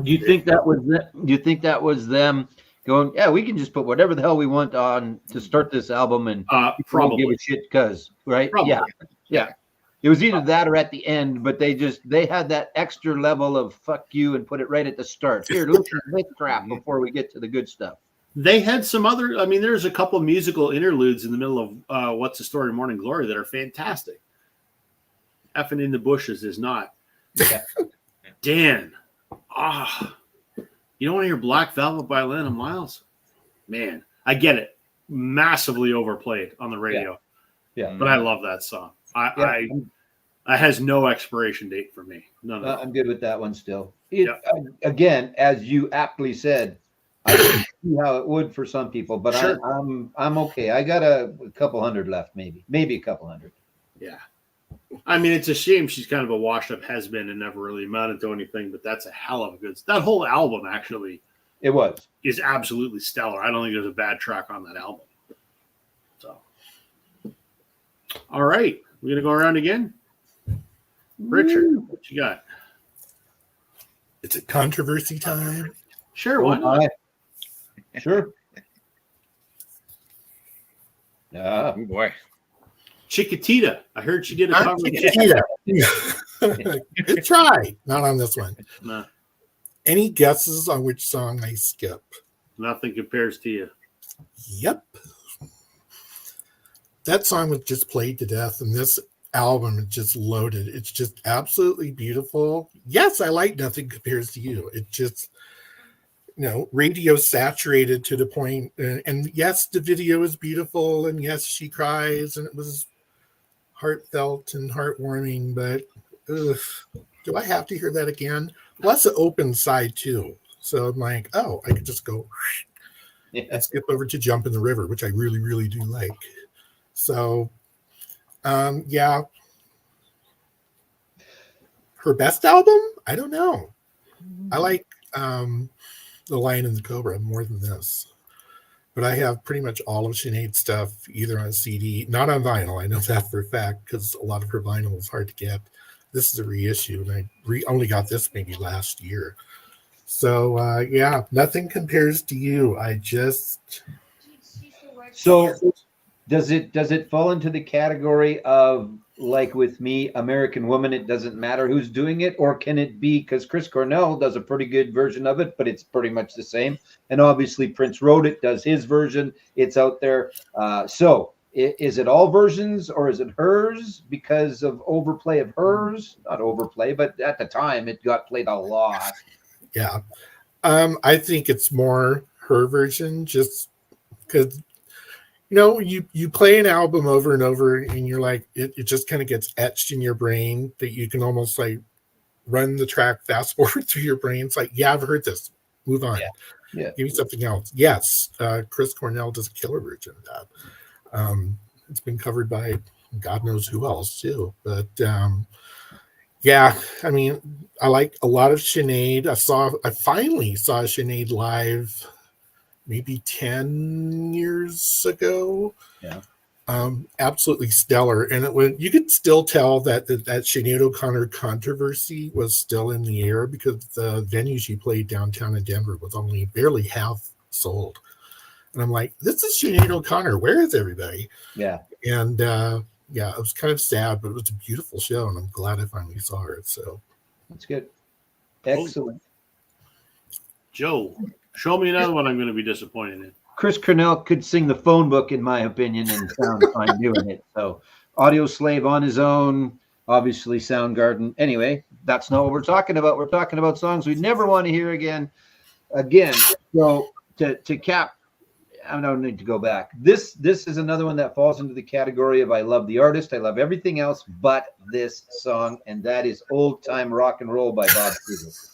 Do you think that was them going, yeah, we can just put whatever the hell we want on to start this album and Probably give a shit because, right? Probably. Yeah. It was either that or at the end, but they had that extra level of fuck you and put it right at the start. Here, listen to this crap before we get to the good stuff. They had some other, I mean, there's a couple musical interludes in the middle of What's the Story, Morning Glory that are fantastic. Effing in the Bushes is not. Yeah. Dan, you don't want to hear Black Velvet by Atlanta Miles? Man, I get it. Massively overplayed on the radio. Yeah. But I love that song. It has no expiration date for me. None of it. I'm good with that one still. Yeah. Again, as you aptly said, I can see how it would for some people, but Sure. I'm okay. I got a couple hundred left, maybe a couple hundred. Yeah. I mean, it's a shame she's kind of a washed-up has-been and never really amounted to anything, but that's a hell of a good... That whole album, actually, It was. is absolutely stellar. I don't think there's a bad track on that album. So, all right. We're going to go around again. Richard, what you got? It's a controversy time. Sure, why not? Sure. Yeah. Oh boy. Chiquitita. I heard she did a cover. Good try. Not on this one. No, Any guesses on which song I skip? nothing compares to you. Yep. That song was just played to death, and this album is just loaded. It's just absolutely beautiful. Yes, I like Nothing Compares to You. It just, radio saturated to the point. And yes, the video is beautiful, and yes, she cries, and it was heartfelt and heartwarming, but do I have to hear that again? Plus the open side too. So I'm like, I could just go and skip over to Jump in the River, which I really, really do like. So, yeah. Her best album? I don't know. I like The Lion and the Cobra more than this. But I have pretty much all of Sinead's stuff either on CD, not on vinyl. I know that for a fact because a lot of her vinyl is hard to get. This is a reissue, and I only got this maybe last year. So, yeah, Nothing Compares to You. So does it fall into the category of, like with me, American Woman, it doesn't matter who's doing it? Or can it be, because Chris Cornell does a pretty good version of it, but it's pretty much the same. And obviously Prince wrote it, does his version. It's out there. So is it all versions or is it hers because of overplay of hers? Not overplay, but at the time it got played a lot. Yeah. I think it's more her version just because, you play an album over and over and you're like, it just kind of gets etched in your brain that you can almost like run the track fast forward through your brain. It's like, yeah, I've heard this. Move on. Yeah. Give me something else. Yes. Chris Cornell does a killer version of that. It's been covered by God knows who else too. But yeah, I mean, I like a lot of Sinead. I finally saw Sinead live maybe 10 years ago. Yeah. Absolutely stellar. And you could still tell that Sinead O'Connor controversy was still in the air because the venue she played downtown in Denver was only barely half sold. And I'm like, this is Sinead O'Connor. Where is everybody? Yeah. And yeah, it was kind of sad, but it was a beautiful show, and I'm glad I finally saw her. So That's good. Excellent. Joe, show me another one I'm going to be disappointed in. Chris Cornell could sing the phone book, in my opinion, and sound fine doing it. So, Audio Slave on his own, obviously Soundgarden. Anyway, that's not what we're talking about. We're talking about songs we never want to hear again. So, to cap, I don't need to go back. This is another one that falls into the category of I love the artist, I love everything else but this song, and that is Old Time Rock and Roll by Bob Seger.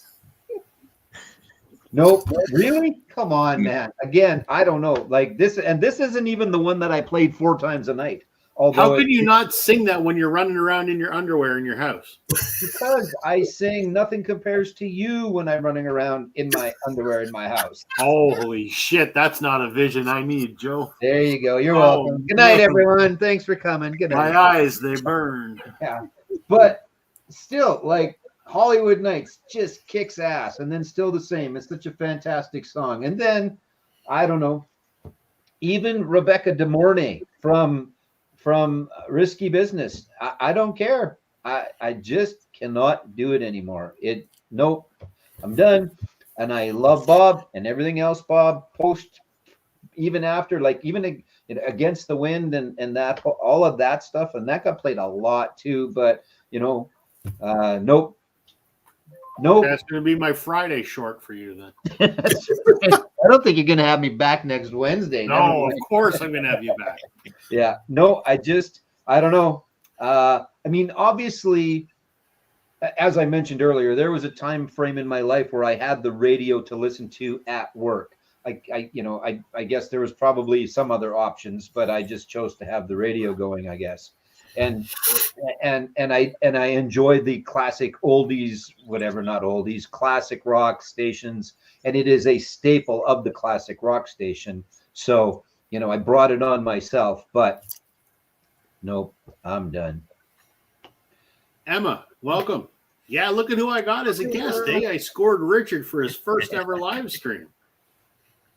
Nope, really? Come on, man. Again, I don't know. Like this, and this isn't even the one that I played 4 times a night. Although How can you not sing that when you're running around in your underwear in your house? Because I sing Nothing Compares to You when I'm running around in my underwear in my house. Holy shit, that's not a vision I need, Joe. There you go. You're Oh, welcome. Good night, man. everyone. Thanks for coming. Good night. My eyes, they burn. Yeah. But still, like Hollywood Nights just kicks ass, and then Still the Same. It's such a fantastic song. And then, I don't know, even Rebecca De Mornay from Risky Business. I don't care. I just cannot do it anymore. Nope. I'm done. And I love Bob and everything else Bob post, even after, like even Against the Wind and that, all of that stuff. And that got played a lot too. But, nope. Nope. That's going to be my Friday short for you then. I don't think you're going to have me back next Wednesday. No, of course I'm going to have you back. Yeah. No, I don't know. I mean, obviously, as I mentioned earlier, there was a time frame in my life where I had the radio to listen to at work. I guess there was probably some other options, but I just chose to have the radio going, I guess. And I enjoy the classic oldies, whatever, not oldies, classic rock stations. And it is a staple of the classic rock station. So, I brought it on myself, but nope, I'm done. Emma, welcome. Yeah, look at who I got as a guest. I scored Richard for his first ever live stream.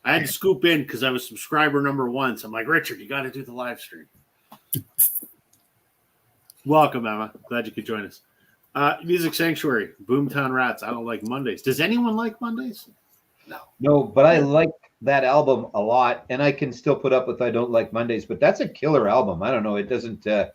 I had to scoop in because I was subscriber number 1. So I'm like, Richard, you got to do the live stream. Welcome, Emma. Glad you could join us. Music Sanctuary, Boomtown Rats. I don't like Mondays. Does anyone like Mondays? No, but I like that album a lot, and I can still put up with I Don't Like Mondays, but that's a killer album. I don't know. It doesn't, I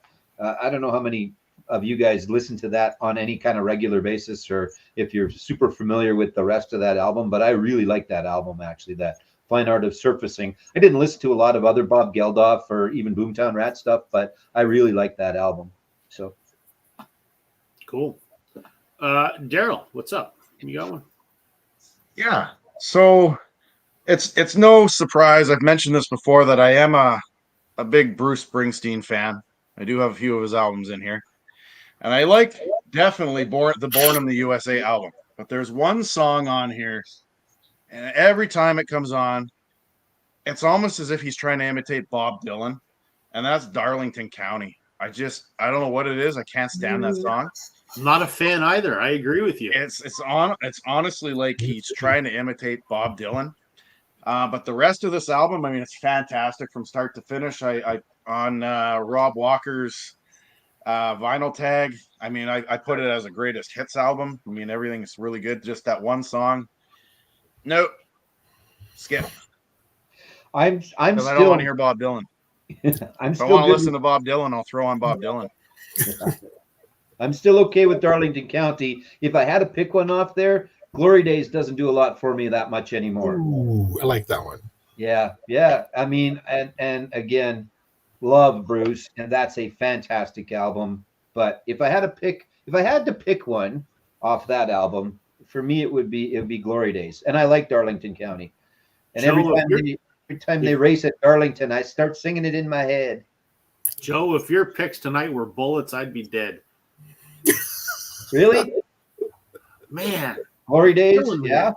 don't know how many of you guys listen to that on any kind of regular basis, or if you're super familiar with the rest of that album, but I really like that album, actually, that Fine Art of Surfacing. I didn't listen to a lot of other Bob Geldof or even Boomtown Rat stuff, but I really like that album. So cool. Daryl, what's up? You got one? Yeah. So it's no surprise. I've mentioned this before that I am a big Bruce Springsteen fan. I do have a few of his albums in here. And I like definitely Born in the USA album. But there's one song on here, and every time it comes on, it's almost as if he's trying to imitate Bob Dylan, and that's Darlington County. I don't know what it is. I can't stand that song. I'm not a fan either. I agree with you. It's honestly like he's trying to imitate Bob Dylan. But the rest of this album, I mean, it's fantastic from start to finish. I on Rob Walker's vinyl tag. I mean, I put it as a greatest hits album. I mean, everything is really good. Just that one song. Nope. Skip. I'm still. I don't want to hear Bob Dylan. If I want to listen to Bob Dylan, I'll throw on Bob Dylan. I'm still okay with Darlington County. If I had to pick one off there, Glory Days doesn't do a lot for me that much anymore. Ooh, I like that one. Yeah. I mean, and again, love Bruce, and that's a fantastic album. But if I had to pick one off that album, for me it would be Glory Days, and I like Darlington County. And every time they race at Darlington, I start singing it in my head. Joe, if your picks tonight were Bullets, I'd be dead. Really? Man. Glory Days? Yeah.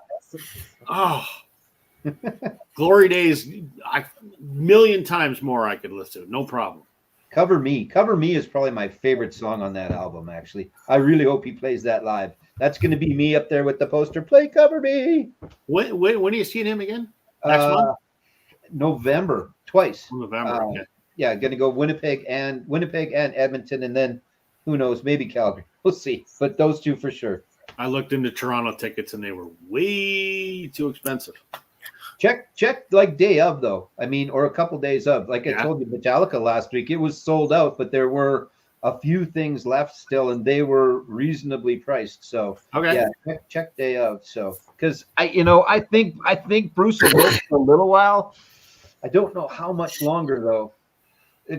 Oh. Glory Days, a million times more I could listen to. No problem. Cover Me. Cover Me is probably my favorite song on that album, actually. I really hope he plays that live. That's going to be me up there with the poster. Play Cover Me. When are you seeing him again? Next month? November. Twice. November. Okay. Yeah, going to go Winnipeg and Edmonton, and then who knows, maybe Calgary. We'll see. But those two for sure. I looked into Toronto tickets and they were way too expensive. Check like day of though. I mean, or a couple days of. Like I told you, Metallica last week, it was sold out, but there were a few things left still, and they were reasonably priced. So okay, yeah, check day of. So because I think Bruce will go for a little while, I don't know how much longer though.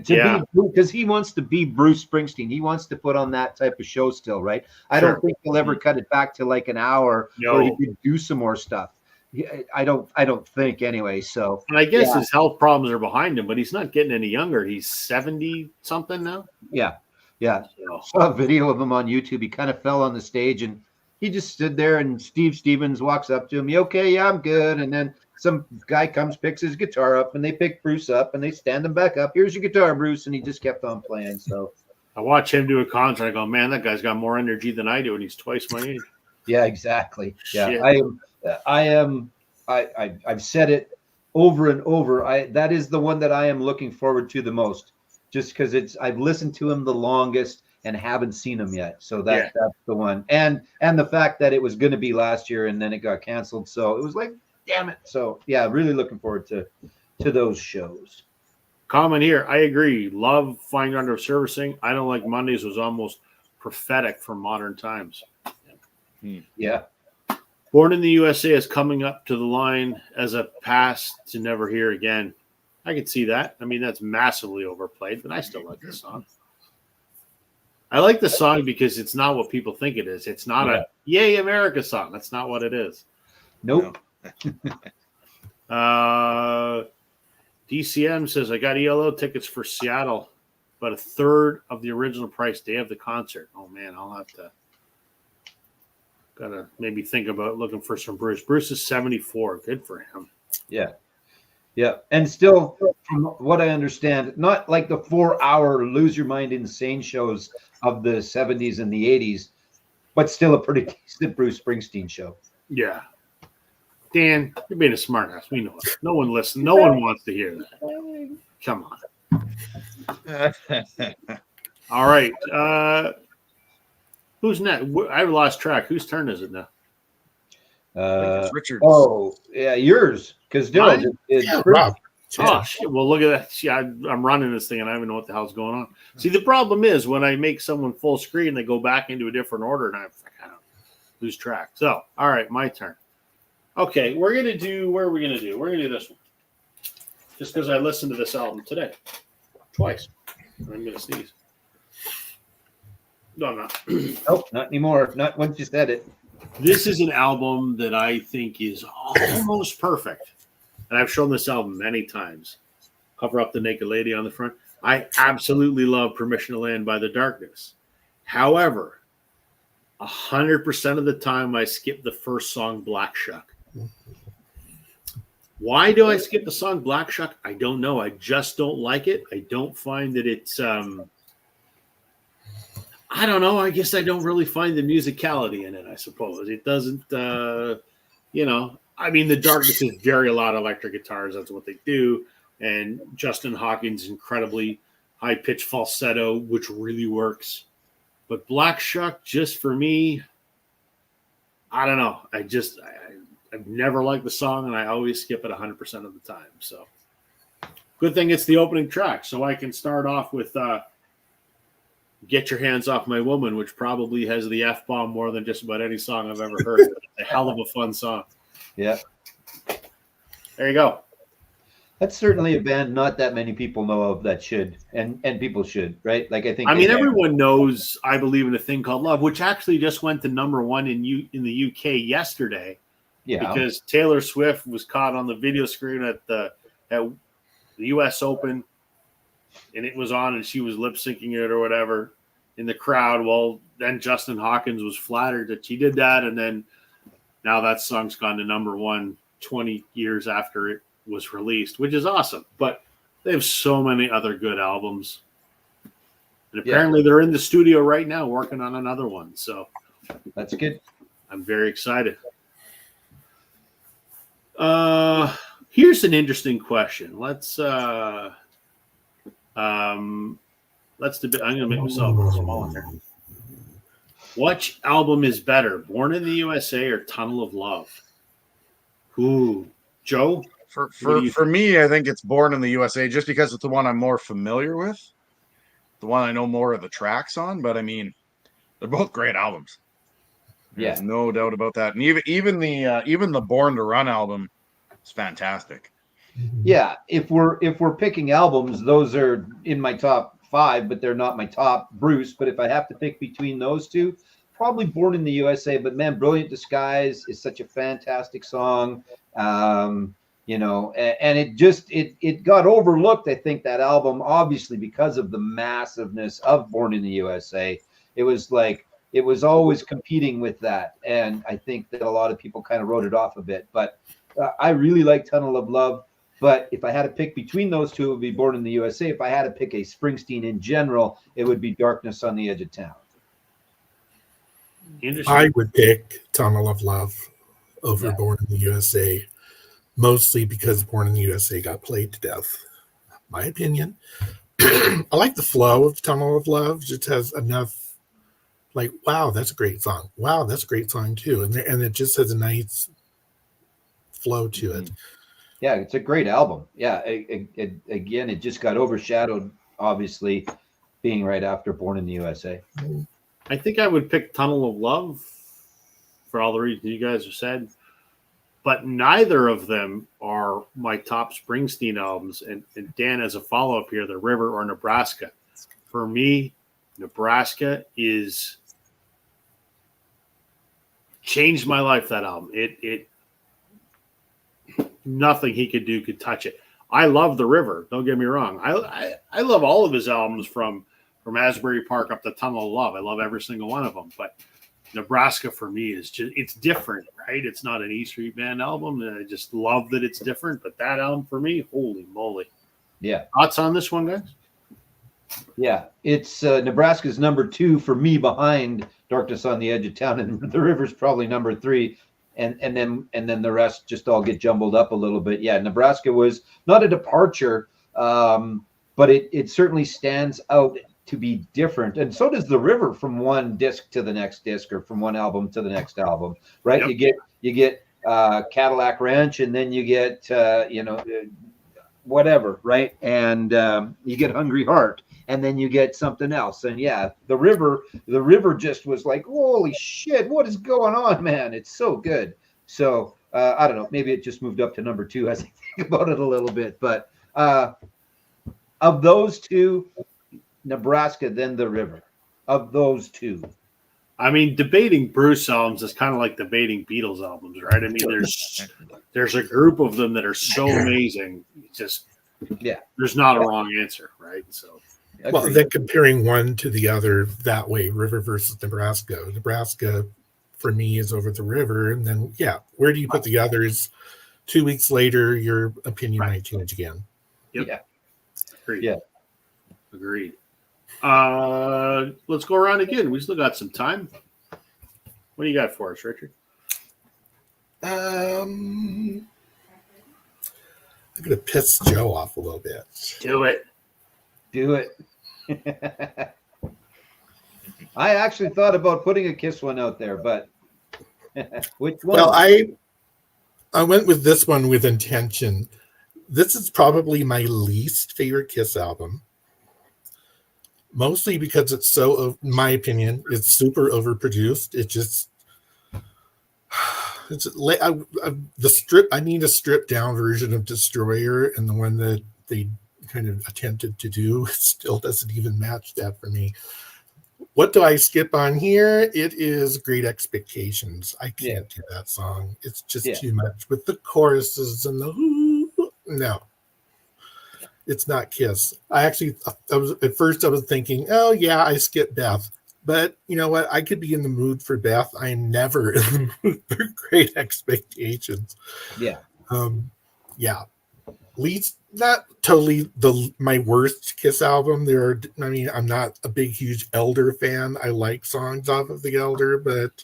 Yeah. Because he wants to be Bruce Springsteen. He wants to put on that type of show still, right? I Sure. don't think he'll ever cut it back to like an hour or he No. could do some more stuff. I don't think anyway. So And I guess Yeah. his health problems are behind him, but he's not getting any younger. He's 70 something now. yeah. So, Saw a video of him on YouTube. He kind of fell on the stage and he just stood there and Steve Stevens walks up to him. You okay? Yeah, I'm good. And then some guy comes, picks his guitar up, and they pick Bruce up and they stand him back up. Here's your guitar, Bruce. And he just kept on playing. So I watch him do a concert. I go, man, that guy's got more energy than I do, and he's twice my age. yeah, exactly. Yeah. Shit. I've said it over and over. That is the one that I am looking forward to the most, just because I've listened to him the longest and haven't seen him yet. So that's the one. And the fact that it was going to be last year and then it got canceled. So it was like, damn it. So yeah, really looking forward to those shows. Comment here. I agree. Love Fine Art of Servicing. I Don't Like Mondays was almost prophetic for modern times. Yeah. Born in the USA is coming up to the line as a pass to never hear again. I could see that. I mean, that's massively overplayed, but I still like the song. I like the song because it's not what people think it is. It's not a Yay America song. That's not what it is. Nope. DCM says, I got ELO tickets for Seattle, but a third of the original price day of the concert. Oh, man, I'll have to. Gotta maybe think about looking for some Bruce. Bruce is 74. Good for him. Yeah. And still, from what I understand, not like the 4-hour lose your mind insane shows of the 70s and the 80s, but still a pretty decent Bruce Springsteen show. Yeah. Dan, you're being a smart ass. We know it. No one listens. No one wants to hear that. Come on. All right. Who's next? I've lost track. Whose turn is it now? It's Richard's. Oh, yeah, yours. Because Mine? Dylan is Rob. Oh, shit. Well, look at that. See, I'm running this thing and I don't even know what the hell's going on. See, the problem is when I make someone full screen, they go back into a different order and I don't lose track. So, all right, my turn. Okay, we're going to do, where are we going to do? We're going to do this one. Just because I listened to this album today. Twice. I'm going to sneeze. No, I'm not. Nope, not anymore. Not once you said it. This is an album that I think is almost perfect. And I've shown this album many times. Cover Up the Naked Lady on the front. I absolutely love Permission to Land by The Darkness. However, 100% of the time I skip the first song, Black Shuck. Why do I skip the song Black Shuck? I don't know. I just don't like it. I don't find that it's I don't know. I guess I don't really find the musicality in it, I suppose. It doesn't I mean, The Darkness is very a lot of electric guitars. That's what they do. And Justin Hawkins' incredibly high-pitched falsetto, which really works. But Black Shuck, just for me, I don't know. I've never liked the song, and I always skip it 100% of the time. So good thing it's the opening track, so I can start off with Get Your Hands Off My Woman, which probably has the F-bomb more than just about any song I've ever heard. It's a hell of a fun song. Yeah. There you go. That's certainly a band not that many people know of that should, and people should, right? Like I think. I mean, everyone knows I Believe in a Thing Called Love, which actually just went to #1 in the UK yesterday. Yeah. Because Taylor Swift was caught on the video screen at the US Open, and it was on, and she was lip syncing it or whatever in the crowd. Well, then Justin Hawkins was flattered that she did that, and then now that song's gone to #1 20 years after it was released, which is awesome. But they have so many other good albums. And apparently they're in the studio right now working on another one. So that's good. I'm very excited. Here's an interesting question. Let's debate. I'm gonna make myself a small here. Which album is better, Born in the USA or Tunnel of Love? Ooh, Joe? For me, I think it's Born in the USA just because it's the one I'm more familiar with, the one I know more of the tracks on. But I mean, they're both great albums. There's no doubt about that. And even the Born to Run album is fantastic. yeah, if we're picking albums, those are in my top 5, but they're not my top Bruce. But if I have to pick between those two, probably Born in the USA. But man, Brilliant Disguise is such a fantastic song. And it got overlooked. I think that album, obviously, because of the massiveness of Born in the USA. It was always competing with that, and I think that a lot of people kind of wrote it off a bit. But I really like Tunnel of Love. But if I had to pick between those two, it would be Born in the USA. If I had to pick a Springsteen in general, it would be Darkness on the Edge of Town. I would pick Tunnel of Love over Born in the USA, mostly because Born in the USA got played to death. My opinion. I like the flow of Tunnel of Love. It just has enough, like, wow, that's a great song. Wow, that's a great song too. And it just has a nice flow to it. Yeah, it's a great album. Yeah, again, it just got overshadowed, obviously, being right after Born in the USA. I think I would pick Tunnel of Love for all the reasons you guys have said, but neither of them are my top Springsteen albums. And Dan, as a follow-up here, The River or Nebraska. For me, Nebraska is changed my life, that album. It nothing he could do could touch it. I love The River. Don't get me wrong. I love all of his albums from Asbury Park up to Tunnel of Love. I love every single one of them. But Nebraska for me is just, it's different, right? It's not an E Street Band album. I just love that it's different. But that album for me, holy moly. Yeah. Thoughts on this one, guys? Yeah, it's Nebraska's number 2 for me behind Darkness on the Edge of Town, and The River's probably number 3. And then the rest just all get jumbled up a little bit. Yeah, Nebraska was not a departure, but it certainly stands out to be different. And so does The River from one disc to the next disc, or from one album to the next album, right? Yep. You get Cadillac Ranch, and then you get whatever, right? And you get Hungry Heart, and then you get something else. And yeah, the river just was like, holy shit, what is going on, man? It's so good. So I don't know, maybe it just moved up to number 2 as I think about it a little bit. But of those two, Nebraska, then The River. Of those two. I mean, debating Bruce albums is kind of like debating Beatles albums, right? I mean, there's a group of them that are so amazing. Just there's not a wrong answer, right? So, well, then comparing one to the other that way, River versus Nebraska. Nebraska, for me, is over The River, and then where do you put the others? 2 weeks later, your opinion might change again. Yep. Yeah. Agreed. Yeah. Agreed. Let's go around again. We still got some time. What do you got for us, Richard? I'm gonna piss Joe off a little bit. Do it. I actually thought about putting a Kiss one out there, but which one? Well, I went with this one with intention. This is probably my least favorite Kiss album. Mostly because it's so, in my opinion, it's super overproduced. I need a stripped down version of Destroyer, and the one that they kind of attempted to do still doesn't even match that for me. What do I skip on here? It is Great Expectations. I can't do that song. It's just too much with the choruses and no. It's not Kiss. I was thinking, oh yeah, I skipped Beth. But you know what? I could be in the mood for Beth. I am never in the mood for Great Expectations. Yeah. Least not totally my worst Kiss album. I'm not a big, huge Elder fan. I like songs off of the Elder, but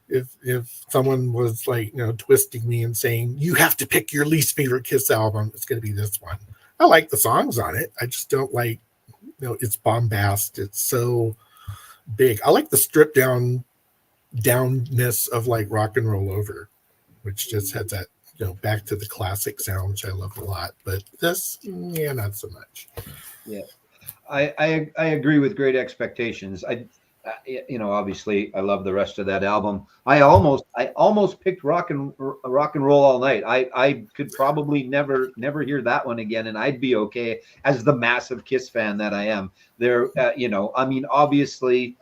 if someone was like, twisting me and saying, you have to pick your least favorite Kiss album, it's going to be this one. I like the songs on it. I just don't like, it's bombast. It's so big. I like the stripped downness of like Rock and Roll Over, which just had that, back to the classic sound, which I love a lot. But this, not so much. Yeah, I agree with Great Expectations. obviously I love the rest of that album. I almost picked rock and roll all night. I could probably never hear that one again, and I'd be okay as the massive Kiss fan that I am. Obviously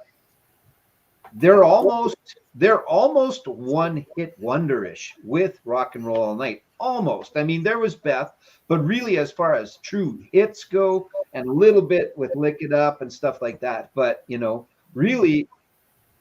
they're almost one hit wonderish with rock and roll all night. Almost. I mean, there was Beth, but really, as far as true hits go, and a little bit with Lick It Up and stuff like that. But really,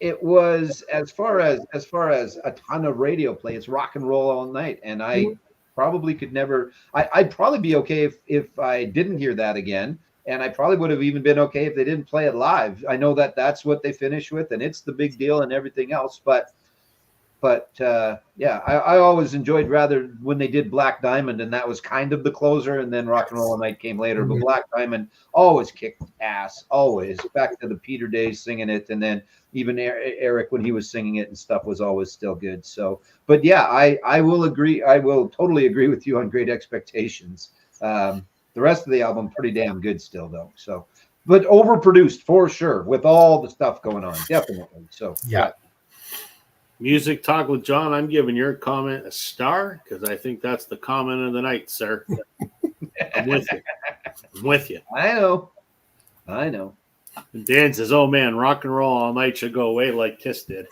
it was as far as a ton of radio play. It's rock and roll all night, and I probably could never. I'd probably be okay if I didn't hear that again. And I probably would have even been okay if they didn't play it live. I know that that's what they finish with, and it's the big deal and everything else. But I always enjoyed rather when they did Black Diamond, and that was kind of the closer, and then Rock and Roll All Night came later. But Black Diamond always kicked ass, always. Back to the Peter days singing it, and then even Eric when he was singing it and stuff was always still good. So, but yeah, I will agree. I will totally agree with you on Great Expectations. The rest of the album, pretty damn good still, though. So, but overproduced for sure with all the stuff going on, definitely. So, Yeah. Music Talk with John, I'm giving your comment a star because I think that's the comment of the night, sir. I'm with you. I'm with you. I know. And Dan says, "Oh man, rock and roll all night should go away like Kiss did."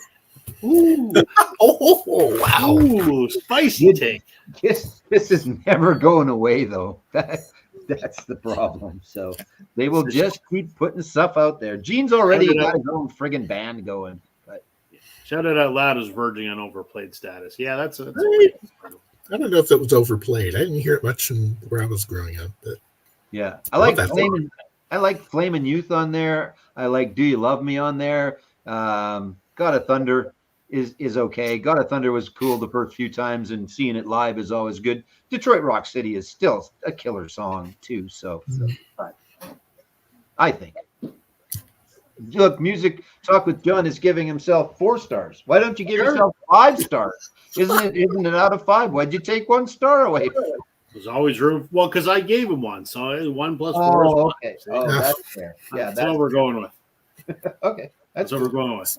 Ooh, Oh, wow. Ooh, spicy take. Kiss is never going away, though. That's the problem. So they will just keep putting stuff out there. Gene's already got his own friggin' band going. But Shout it out loud as verging on overplayed status. Yeah, that's I don't know if it was overplayed. I didn't hear it much where I was growing up. But yeah, I like that Flamin' Youth on there. I like Do You Love Me on there. God of Thunder is okay. God of Thunder was cool the first few times, and seeing it live is always good. Detroit Rock City is still a killer song too. So, but I think. Look, Music Talk with John is giving himself 4 stars. Why don't you give yourself 5 stars? Isn't it out of 5? Why'd you take 1 star away? There's always room. Well, because I gave him 1, so 1 plus 4 is 1. Okay. Oh, that's fair. Yeah, that's what we're going with. Okay. That's what we're going with.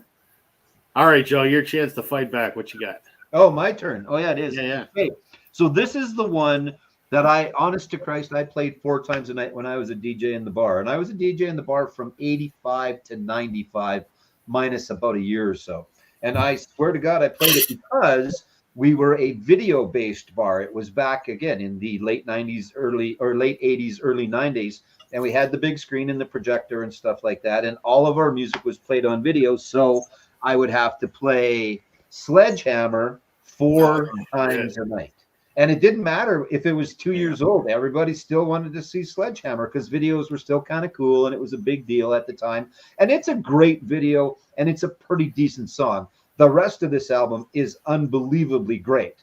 All right, Joe, your chance to fight back. What you got? Oh, my turn. Oh, yeah, it is. Yeah. Okay. So this is the one that honest to Christ, I played 4 times a night when I was a DJ in the bar. And I was a DJ in the bar from 85 to 95, minus about a year or so. And I swear to God, I played it because we were a video-based bar. It was back, again, in the late 90s, late 80s, early 90s. And we had the big screen and the projector and stuff like that. And all of our music was played on video. So I would have to play Sledgehammer 4 times a night. And it didn't matter if it was 2 years old. Everybody still wanted to see Sledgehammer because videos were still kind of cool, and it was a big deal at the time. And it's a great video, and it's a pretty decent song. The rest of this album is unbelievably great.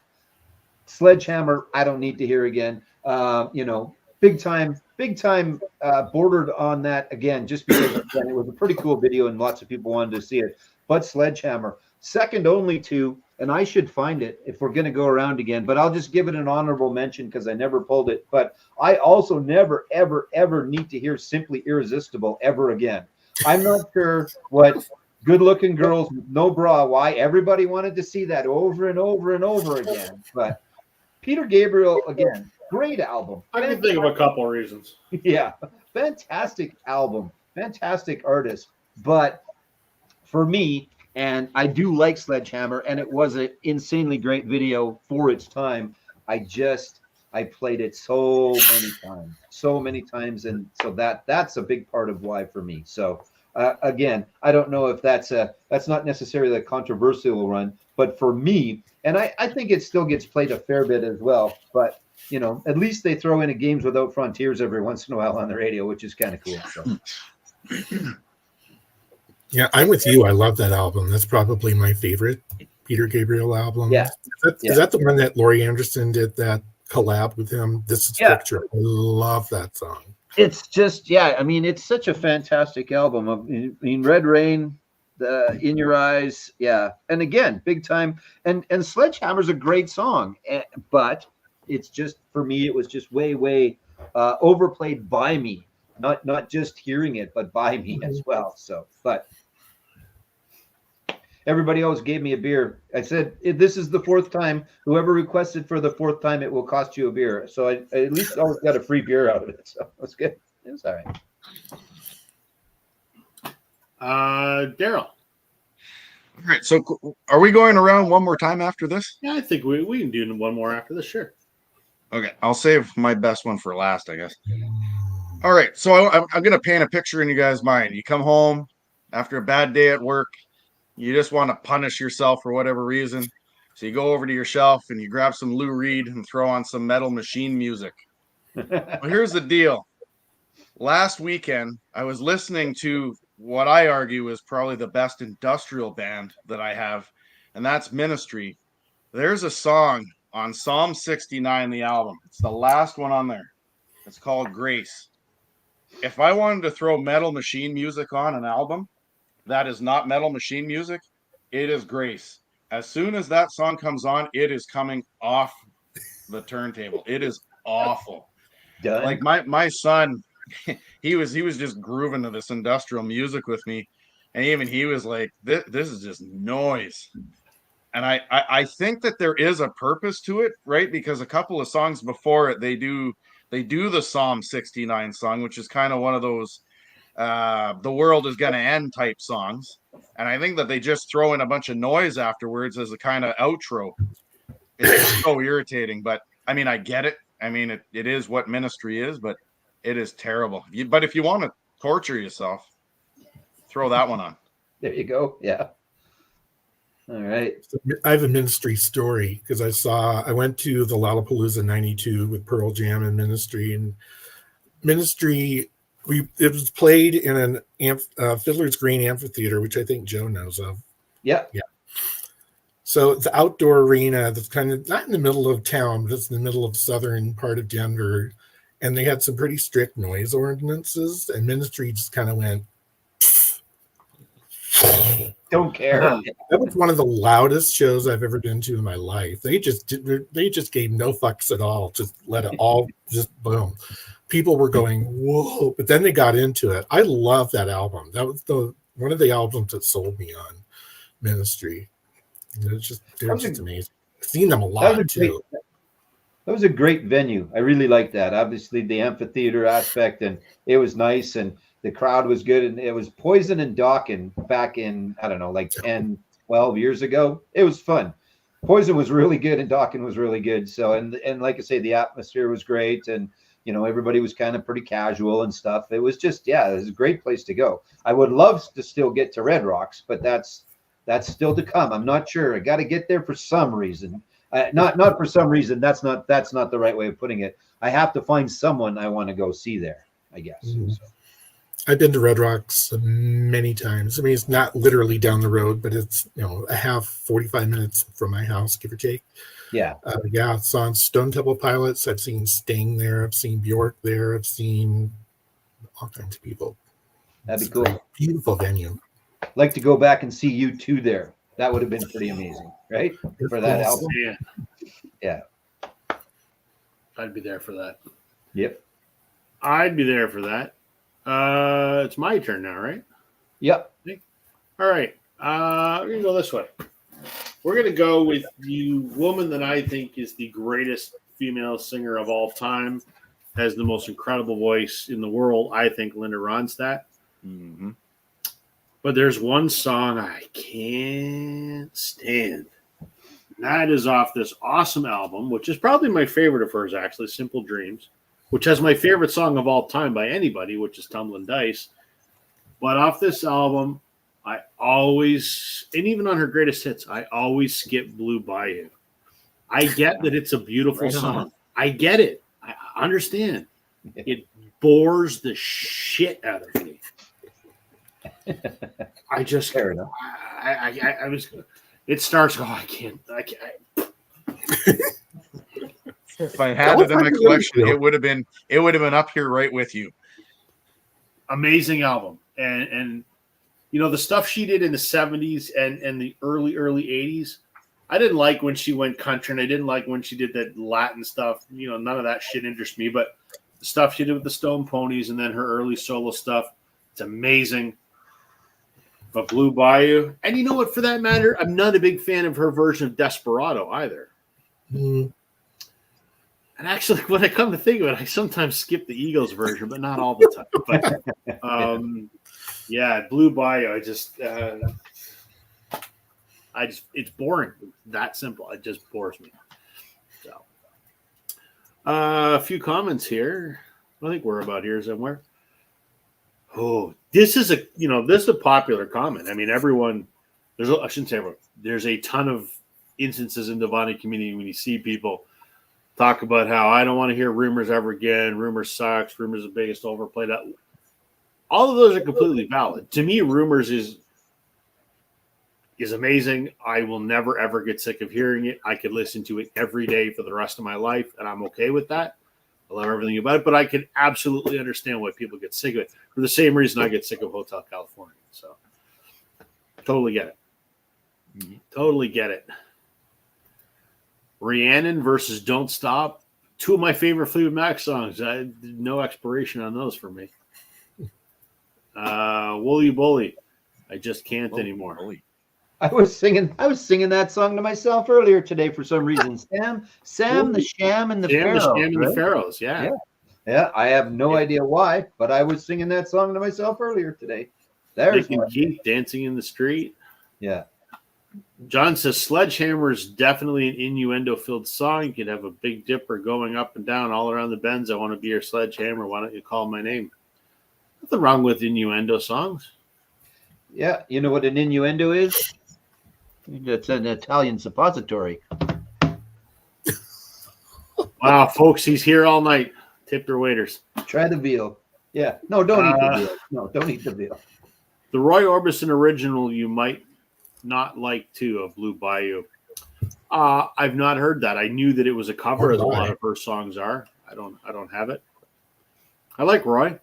Sledgehammer, I don't need to hear again. Big time bordered on that again, just because again, it was a pretty cool video and lots of people wanted to see it. But Sledgehammer, second only to, and I should find it if we're going to go around again, but I'll just give it an honorable mention because I never pulled it. But I also never, ever, ever need to hear Simply Irresistible ever again. I'm not sure what Good Looking Girls with No Bra, why everybody wanted to see that over and over and over again. But Peter Gabriel, again, great album. I can think of a couple reasons. Yeah, fantastic album, fantastic artist. But for me, and I do like Sledgehammer, and it was an insanely great video for its time. I played it so many times, and so that's a big part of why for me. So again, I don't know if that's not necessarily a controversial run, but for me, and I think it still gets played a fair bit as well. But at least they throw in a Games Without Frontiers every once in a while on the radio, which is kind of cool. So. Yeah, I'm with you. I love that album. That's probably my favorite Peter Gabriel album. Yeah. Is that the one that Laurie Anderson did that collab with him? This is Picture. I love that song. It's just, it's such a fantastic album. I mean, Red Rain, In Your Eyes, and again, big time. And Sledgehammer's a great song, but it's just, for me, it was just way overplayed by me. Not just hearing it, but by me as well. So, but everybody always gave me a beer. I said, this is the fourth time. Whoever requested for the fourth time, it will cost you a beer. So I at least always got a free beer out of it. So it was good. It was all right. Daryl. All right. So are we going around one more time after this? Yeah, I think we can do one more after this. Sure. Okay. I'll save my best one for last, I guess. All right. So I'm going to paint a picture in you guys' mind. You come home after a bad day at work. You just want to punish yourself for whatever reason. So you go over to your shelf and you grab some Lou Reed and throw on some Metal Machine music. Well, here's the deal. Last weekend, I was listening to what I argue is probably the best industrial band that I have, and that's Ministry. There's a song on Psalm 69, the album. It's the last one on there. It's called Grace. If I wanted to throw Metal Machine music on an album that is not Metal Machine music, it is Grace. As soon as that song comes on, it is coming off the turntable. It is awful. Done. Like my son, he was just grooving to this industrial music with me, and even he was like, this is just noise. And I think that there is a purpose to it, right? Because a couple of songs before it, they do the Psalm 69 song, which is kind of one of those the world is gonna end type songs. And I think that they just throw in a bunch of noise afterwards as a kind of outro. It's so irritating, but I mean, I get it. I mean, it is what Ministry is, but it is terrible. But if you want to torture yourself, throw that one on. There you go. Yeah. All right. I have a Ministry story because I went to the Lollapalooza 92 with Pearl Jam and Ministry, and Ministry, it was played in an Fiddler's Green Amphitheater, which I think Joe knows of. Yeah. Yeah. So it's the outdoor arena that's kind of not in the middle of town, but it's in the middle of southern part of Denver. And they had some pretty strict noise ordinances, and Ministry just kind of went. Don't care. That was one of the loudest shows I've ever been to in my life. They just gave no fucks at all. Just let it all just boom. People were going, whoa, but then they got into it. I love that album. That was one of the albums that sold me on Ministry. They're just amazing. I've seen them a lot too. That was a great venue. I really liked that. Obviously, the amphitheater aspect, and it was nice, and the crowd was good. And it was Poison and Dokken back in, I don't know, like 10, 12 years ago. It was fun. Poison was really good, and Dokken was really good. So, and like I say, the atmosphere was great, and everybody was kind of pretty casual and stuff. It was just, it was a great place to go. I would love to still get to Red Rocks, but that's still to come. I'm not sure. I got to get there for some reason. Not for some reason. That's not the right way of putting it. I have to find someone I want to go see there, I guess. Mm-hmm. So. I've been to Red Rocks many times. I mean, it's not literally down the road, but it's 45 minutes from my house, give or take. Yeah. It's on Stone Temple Pilots. I've seen Sting there. I've seen Bjork there. I've seen all kinds of people. That'd be cool. Beautiful venue. I'd like to go back and see U2 there. That would have been pretty amazing, right? For that album. Yeah. I'd be there for that. Yep. I'd be there for that. It's my turn now, right? Yep. All right. We're going to go this way. We're going to go with the woman that I think is the greatest female singer of all time, has the most incredible voice in the world. I think Linda Ronstadt. Mm-hmm. But there's one song I can't stand. And that is off this awesome album, which is probably my favorite of hers, actually, Simple Dreams, which has my favorite song of all time by anybody, which is Tumbling Dice. But off this album, I always, and even on her greatest hits, I always skip Blue Bayou. I get that it's a beautiful song. I get it. I understand. It bores the shit out of me. I just, Fair enough. I was, it starts, I can't. If I had it in my collection, it would have been up here right with you. Amazing album. And the stuff she did in the 70s and the early 80s, I didn't like when she went country, and I didn't like when she did that Latin stuff. None of that shit interests me, but the stuff she did with the Stone Ponies and then her early solo stuff, it's amazing. But Blue Bayou, and you know what? For that matter, I'm not a big fan of her version of Desperado either. Mm, And actually, when I come to think of it, I sometimes skip the Eagles version, but not all the time. But yeah, Blue Bayou, it's boring. That simple. It just bores me. So, a few comments here. I think we're about here somewhere. Oh, this is a popular comment. I mean, everyone. I shouldn't say everyone. There's a ton of instances in the Vinyl community when you see people talk about how I don't want to hear Rumors ever again. Rumors sucks. Rumors is the biggest overplayed. All of those are completely valid. To me, Rumors is amazing. I will never, ever get sick of hearing it. I could listen to it every day for the rest of my life, and I'm okay with that. I love everything about it, but I can absolutely understand why people get sick of it for the same reason I get sick of Hotel California. So totally get it. Totally get it. Rhiannon versus Don't Stop. Two of my favorite Fleetwood Mac songs. No expiration on those for me. Wooly Bully. I just can't anymore. I was singing that song to myself earlier today for some reason. Sam, the Sham, and the Pharaohs. The Sham and right? the Pharaohs, yeah. Yeah, I have no idea why, but I was singing that song to myself earlier today. There's Nick and Keith, Dancing in the Street. Yeah. John says Sledgehammer is definitely an innuendo-filled song. You could have a Big Dipper going up and down all around the bends. I want to be your sledgehammer. Why don't you call my name? Nothing wrong with innuendo songs. Yeah, you know what an innuendo is? It's an Italian suppository. Wow, folks, he's here all night. Tip their waiters. Try the veal. Yeah. No, don't eat the veal. No, don't eat the veal. The Roy Orbison original you might not like too of Blue Bayou. I've not heard that. I knew that it was a cover, as a lot of her songs are. I don't have it. I like Roy.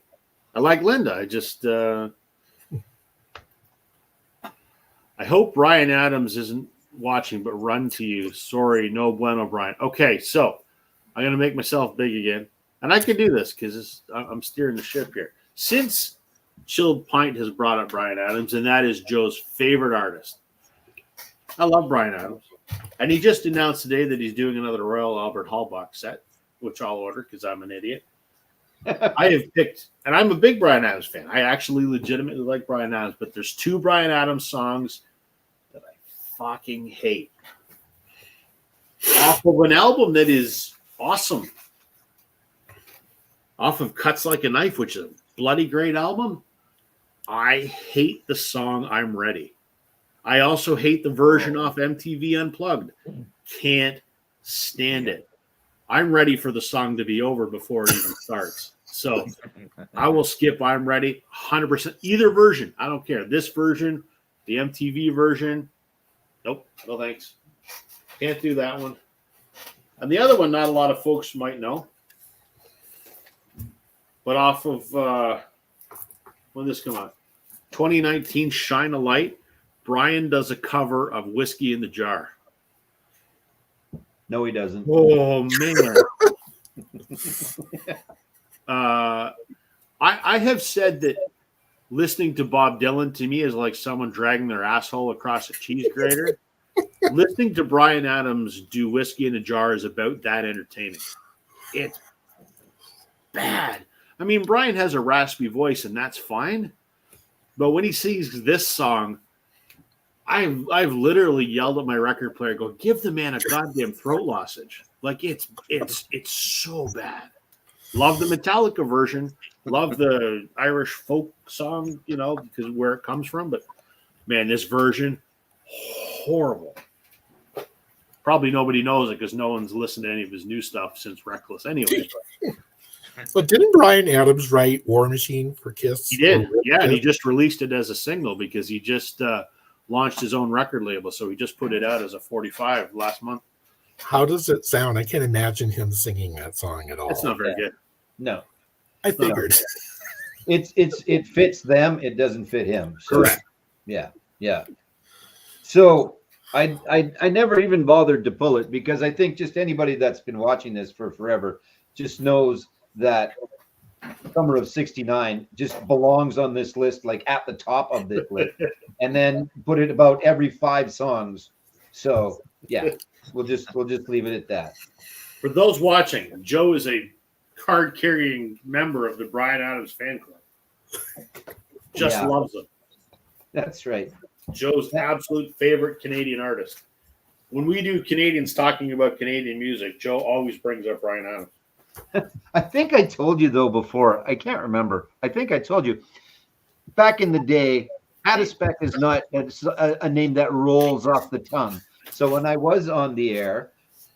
I like Linda. I just I hope Brian Adams isn't watching, but run to you. Sorry, no bueno, Brian. Okay, so I'm going to make myself big again. And I can do this because I'm steering the ship here. Since Chilled Pint has brought up Brian Adams, and that is Joe's favorite artist. I love Brian Adams. And he just announced today that he's doing another Royal Albert Hall box set, which I'll order because I'm an idiot. I have picked, and I'm a big Brian Adams fan. I actually legitimately like Brian Adams, but there's two Brian Adams songs that I fucking hate. Off of an album that is awesome. Off of Cuts Like a Knife, which is a bloody great album. I hate the song I'm Ready. I also hate the version off MTV Unplugged. Can't stand it. I'm ready for the song to be over before it even starts. So I will skip I'm Ready 100%. Either version. I don't care. This version, the MTV version. Nope. No thanks. Can't do that one. And the other one, not a lot of folks might know. But off of, when did this come out? 2019 Shine a Light. Brian does a cover of Whiskey in the Jar. No, he doesn't. Oh, man. I have said that listening to Bob Dylan to me is like someone dragging their asshole across a cheese grater. Listening to Brian Adams do Whiskey in a Jar is about that entertaining. It's bad. I mean, Brian has a raspy voice, and that's fine. But when he sings this song, I've literally yelled at my record player, "Go give the man a goddamn throat lozenge!" Like it's so bad. Love the Metallica version. Love the Irish folk song, because where it comes from. But man, this version, horrible. Probably nobody knows it because no one's listened to any of his new stuff since Reckless anyway. But didn't Brian Adams write War Machine for Kiss? He did. Yeah, and he just released it as a single because he just launched his own record label. So he just put it out as a 45 last month. How does it sound? I can't imagine him singing that song at all. It's not very good. No. I figured. It fits them. It doesn't fit him. So, Correct. Yeah. So I never even bothered to pull it because I think just anybody that's been watching this for forever just knows that Summer of '69 just belongs on this list, like at the top of this list, and then put it about every 5 songs. So yeah, we'll just leave it at that. For those watching, Joe is a card-carrying member of the Bryan Adams fan club. Just Yeah. loves him. That's right. Joe's absolute favorite Canadian artist. When we do Canadians talking about Canadian music, Joe always brings up Bryan Adams. I think I told you though before. I can't remember. I think I told you back in the day. Adispec is not a name that rolls off the tongue. So when I was on the air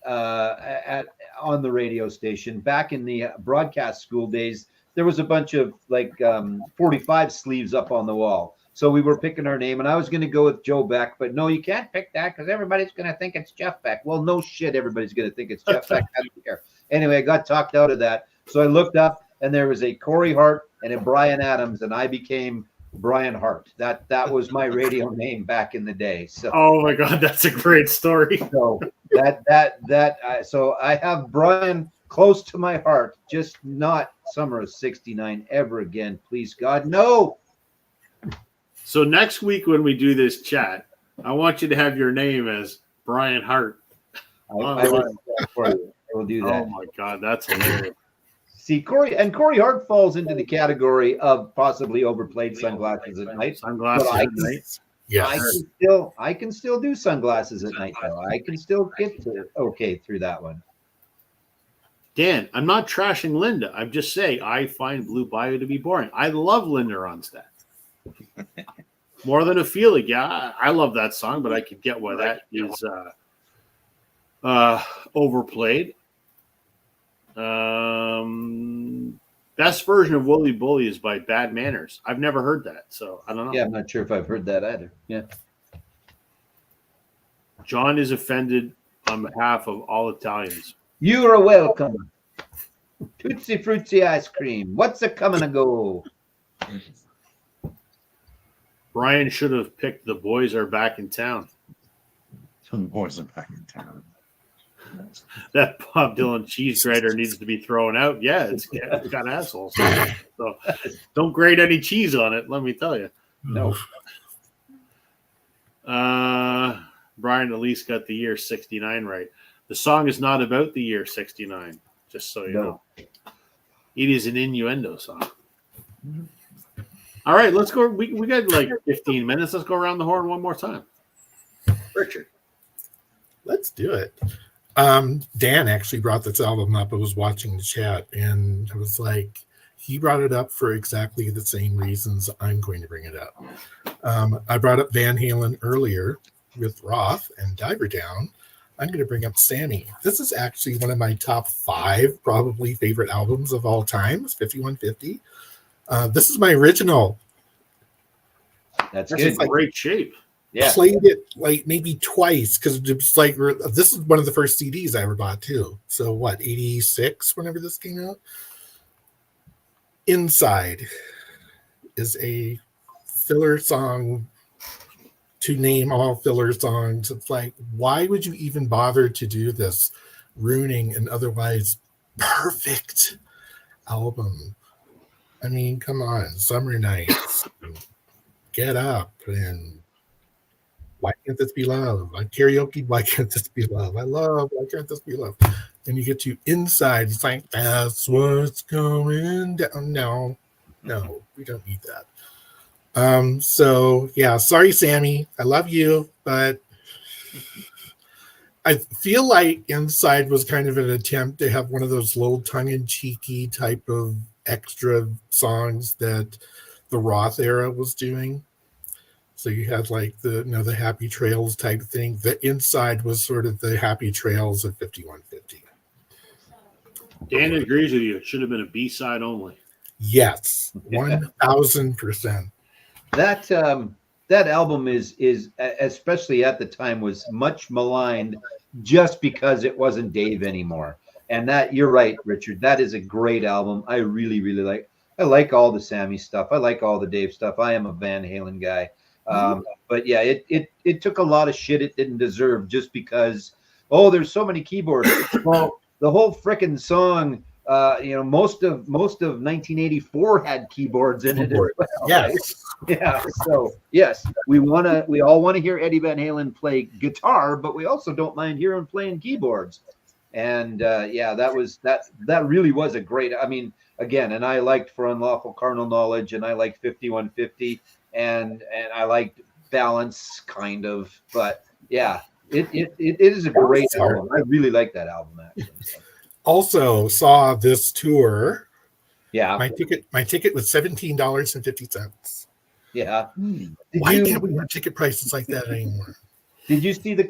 on the radio station back in the broadcast school days, there was a bunch of like 45 sleeves up on the wall. So we were picking our name, and I was going to go with Joe Beck, but no, you can't pick that because everybody's going to think it's Jeff Beck. Well, no shit, everybody's going to think it's Jeff Beck. I don't care. Anyway, I got talked out of that. So I looked up, and there was a Corey Hart and a Bryan Adams, and I became Brian Hart. That was my radio name back in the day. So Oh my God, that's a great story. so so I have Brian close to my heart, just not Summer of '69 ever again. Please God, no. So next week when we do this chat, I want you to have your name as Brian Hart. I will do that for you. I will do that. Oh my God, that's hilarious. See, Corey Hart falls into the category of possibly overplayed sunglasses at night. Sunglasses But at night. Yes. I can still do sunglasses at night though. I can still get to through that one. Dan, I'm not trashing Linda. I'm just saying I find Blue Bayou to be boring. I love Linda Ronstadt. More than a feeling. Yeah, I love that song, but I could get why that is overplayed. Best version of Wooly Bully is by Bad Manners. I've never heard that, so I don't know. Yeah, I'm not sure if I've heard that either. Yeah. John is offended on behalf of all Italians. You are welcome. Tootsie Fruitsy ice cream. What's a coming to go? Brian should have picked The Boys Are Back in Town. Some boys are back in town. That Bob Dylan cheese grater needs to be thrown out. Yeah, it's got assholes. So don't grate any cheese on it, let me tell you. No. Brian at least got the year 69 right. The song is not about the year 69, just so you know. It is an innuendo song. All right, let's go. We got like 15 minutes. Let's go around the horn one more time. Richard. Let's do it. Dan actually brought this album up. I was watching the chat, and I was like, he brought it up for exactly the same reasons I'm going to bring it up. I brought up Van Halen earlier with Roth and Diver Down. I'm going to bring up Sammy. This is actually one of my top 5 probably favorite albums of all time. It's 5150. This is my original. That's That's good. in great shape. Yeah. Played it like maybe twice because it's like this is one of the first CDs I ever bought too. So what, 86 whenever this came out? Inside is a filler song to name all filler songs. It's like, why would you even bother to do this, ruining an otherwise perfect album? I mean, come on, Summer Nights, Get Up, and Why Can't This Be Love? Like karaoke, Why Can't This Be Love? I love Why Can't This Be Love? Then you get to Inside, it's like, that's what's going down. No, we don't need that. So yeah, sorry, Sammy. I love you, but I feel like Inside was kind of an attempt to have one of those little tongue-in-cheeky type of extra songs that the Roth era was doing. So you had like the Happy Trails type thing. The Inside was sort of the Happy Trails of 5150. Dan agrees with you. It should have been a B-side only. Yes, 1000%. That album is especially at the time was much maligned just because it wasn't Dave anymore. And that, you're right, Richard. That is a great album. I really, really like. I like all the Sammy stuff. I like all the Dave stuff. I am a Van Halen guy. But yeah, it took a lot of shit it didn't deserve just because, there's so many keyboards. Well, the whole frickin' song most of 1984 had keyboards in it as Keyboard. well. Yes. Right? Yeah. So yes, we all want to hear Eddie Van Halen play guitar, but we also don't mind hearing him playing keyboards. And that really was a great. I mean, again, and I liked For Unlawful Carnal Knowledge, and I liked 5150, and I liked Balance, kind of. But yeah, it is a great album. I really like that album actually. So. Also saw this tour. Yeah. My ticket was $17.50. Yeah. Why can't we have ticket prices like that anymore? Did you see the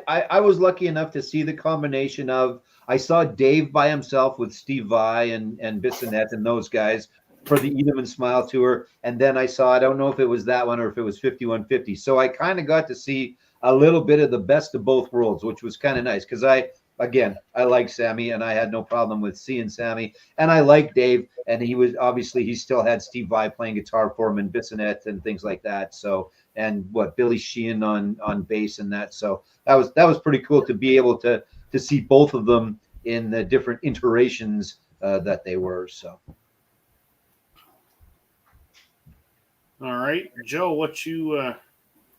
I was lucky enough to see the combination of. I saw Dave by himself with Steve Vai and Bissonette and those guys for the Eat 'em and Smile tour, and then I don't know if it was that one or if it was 5150. So I kind of got to see a little bit of the best of both worlds, which was kind of nice because I like Sammy and I had no problem with seeing Sammy, and I like Dave, and he still had Steve Vai playing guitar for him and Bissonette and things like that. So, and Billy Sheehan on bass and that. So that was pretty cool to be able to see both of them in the different iterations that they were. So. All right, Joe, what you?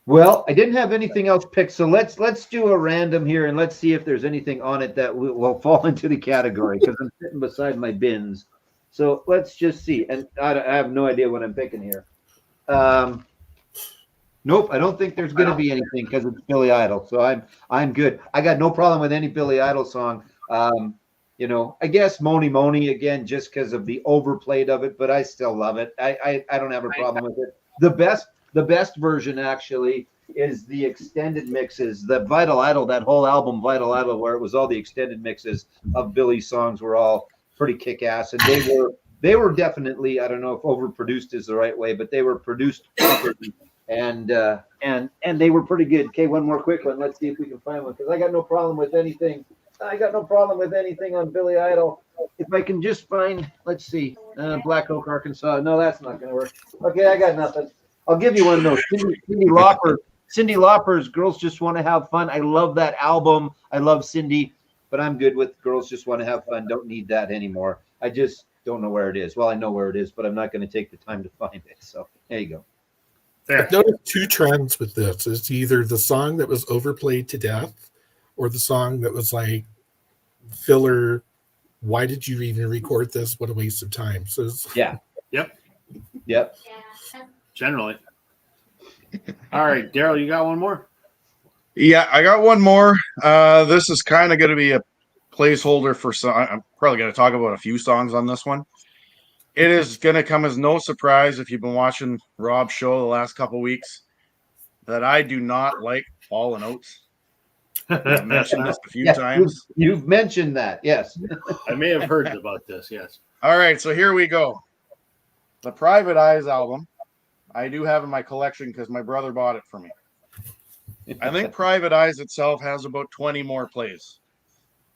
Well, I didn't have anything else picked, so let's do a random here and let's see if there's anything on it that will fall into the category because I'm sitting beside my bins. So let's just see, and I have no idea what I'm picking here. Nope, I don't think there's going to be anything because it's Billy Idol, so I'm good. I got no problem with any Billy Idol song. I guess Moni Moni again, just because of the overplayed of it, but I still love it. I don't have a problem with it. The best version actually is the extended mixes. The Vital Idol, that whole album, Vital Idol, where it was all the extended mixes of Billy's songs were all pretty kick-ass, and they were definitely, I don't know if overproduced is the right way, but they were produced properly, and they were pretty good. Okay, one more quick one. Let's see if we can find one because I got no problem with anything. On Billy Idol. If I can just find, let's see, Black Oak, Arkansas. No, that's not going to work. Okay, I got nothing. I'll give you one though. Cyndi Lauper's Girls Just Want to Have Fun. I love that album. I love Cyndi, but I'm good with Girls Just Want to Have Fun. Don't need that anymore. I just don't know where it is. Well, I know where it is, but I'm not going to take the time to find it. So there you go. I've noticed two trends with this. It's either the song that was overplayed to death or the song that was like filler. Why did you even record this? What a waste of time. So yeah. Yep. Generally. All right, Daryl, you got one more? Yeah, I got one more. This is kind of going to be a placeholder for some. I'm probably going to talk about a few songs on this one. It is going to come as no surprise if you've been watching Rob's show the last couple of weeks that I do not like Hall & Oates. I've mentioned this a few times. You've mentioned that, yes. I may have heard about this, yes. All right, so here we go. The Private Eyes album, I do have in my collection because my brother bought it for me. I think Private Eyes itself has about 20 more plays.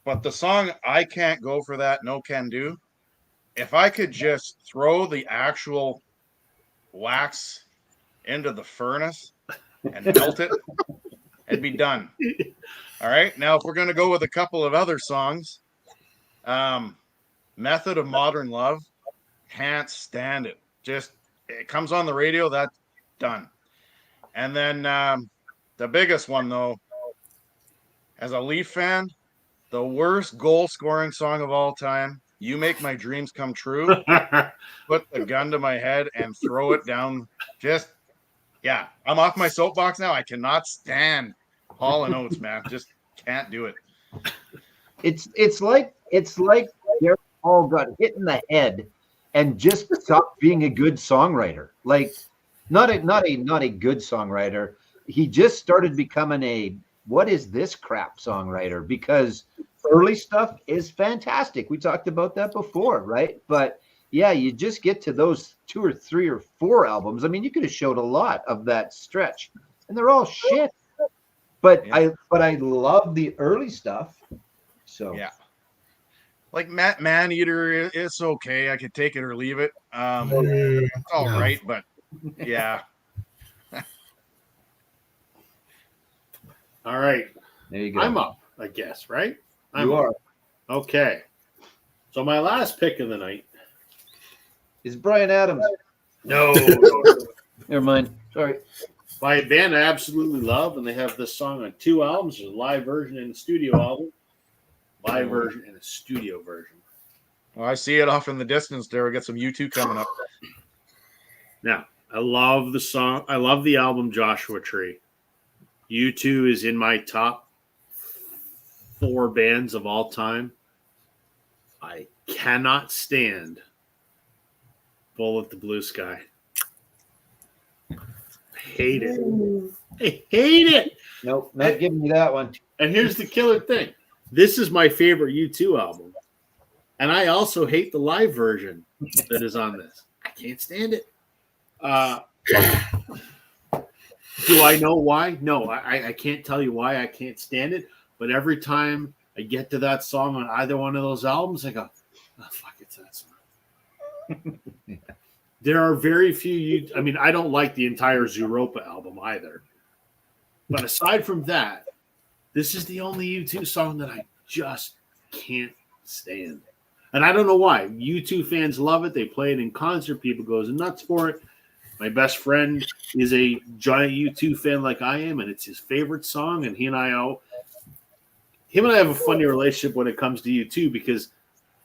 But the song I Can't Go For That, No Can Do, if I could just throw the actual wax into the furnace and melt it, it'd be done. All right. Now, if we're going to go with a couple of other songs, Method of Modern Love, can't stand it. Just, it comes on the radio, that's done. And then the biggest one, though, as a Leaf fan, the worst goal-scoring song of all time, You Make My Dreams Come True, put the gun to my head and throw it down. Just, yeah, I'm off my soapbox now. I cannot stand Hall & Oates, man. Just can't do it. It's like Derek Hall got hit in the head and just stopped being a good songwriter. Like, not a good songwriter. He just started becoming a what is this crap songwriter, because early stuff is fantastic. We talked about that before, right? But yeah, you just get to those 2 or 3 or 4 albums. I mean, you could have showed a lot of that stretch, and they're all shit. But yeah. I love the early stuff. So yeah, like Man Eater, it's okay. I could take it or leave it. It's all right, but yeah. All right. There you go. I'm up, I guess, right? You are. Okay. So my last pick of the night. Is Brian Adams? No. Never mind. Sorry. By a band I absolutely love, and they have this song on 2 albums. There's a live version and a studio album. Live version and a studio version. Well, I see it off in the distance there. We got some U2 coming up. Now, I love the song. I love the album Joshua Tree. U2 is in my top 4 bands of all time. I cannot stand Bullet the Blue Sky. I hate it. I hate it. Nope, not giving you that one. And here's the killer thing. This is my favorite U2 album. And I also hate the live version that is on this. I can't stand it. Do I know why? No, I can't tell you why I can't stand it. But every time I get to that song on either one of those albums, I go, oh, fuck, it's that song. Yeah. There are very few. I mean, I don't like the entire Zooropa album either. But aside from that, this is the only U2 song that I just can't stand. And I don't know why. U2 fans love it. They play it in concert. People goes nuts for it. My best friend is a giant U2 fan like I am, and it's his favorite song. And him and I have a funny relationship when it comes to U2 because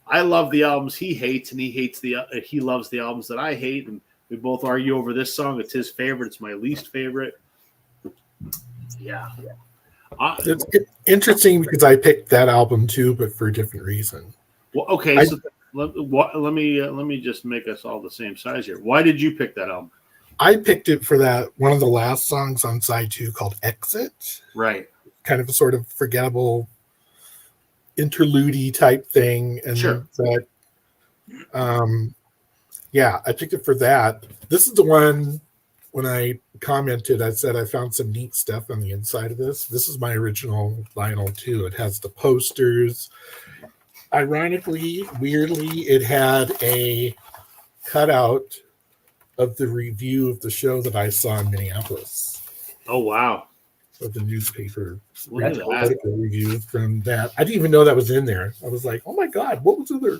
I love the albums he hates, and he loves the albums that I hate, and we both argue over this song. It's his favorite. It's my least favorite. Yeah. It's interesting because I picked that album too, but for a different reason. Well, okay. So let me just make us all the same size here. Why did you pick that album? I picked it for that one of the last songs on side 2 called Exit. Right. Kind of a sort of forgettable interlude type thing. And Sure. that, yeah, I picked it for that. This is the one when I commented, I said I found some neat stuff on the inside of this. This is my original vinyl too. It has the posters. Ironically, weirdly, it had a cutout of the review of the show that I saw in Minneapolis. Oh, wow. Of the newspaper Look at that. article review from that. I didn't even know that was in there. I was like, oh my God, what was in there?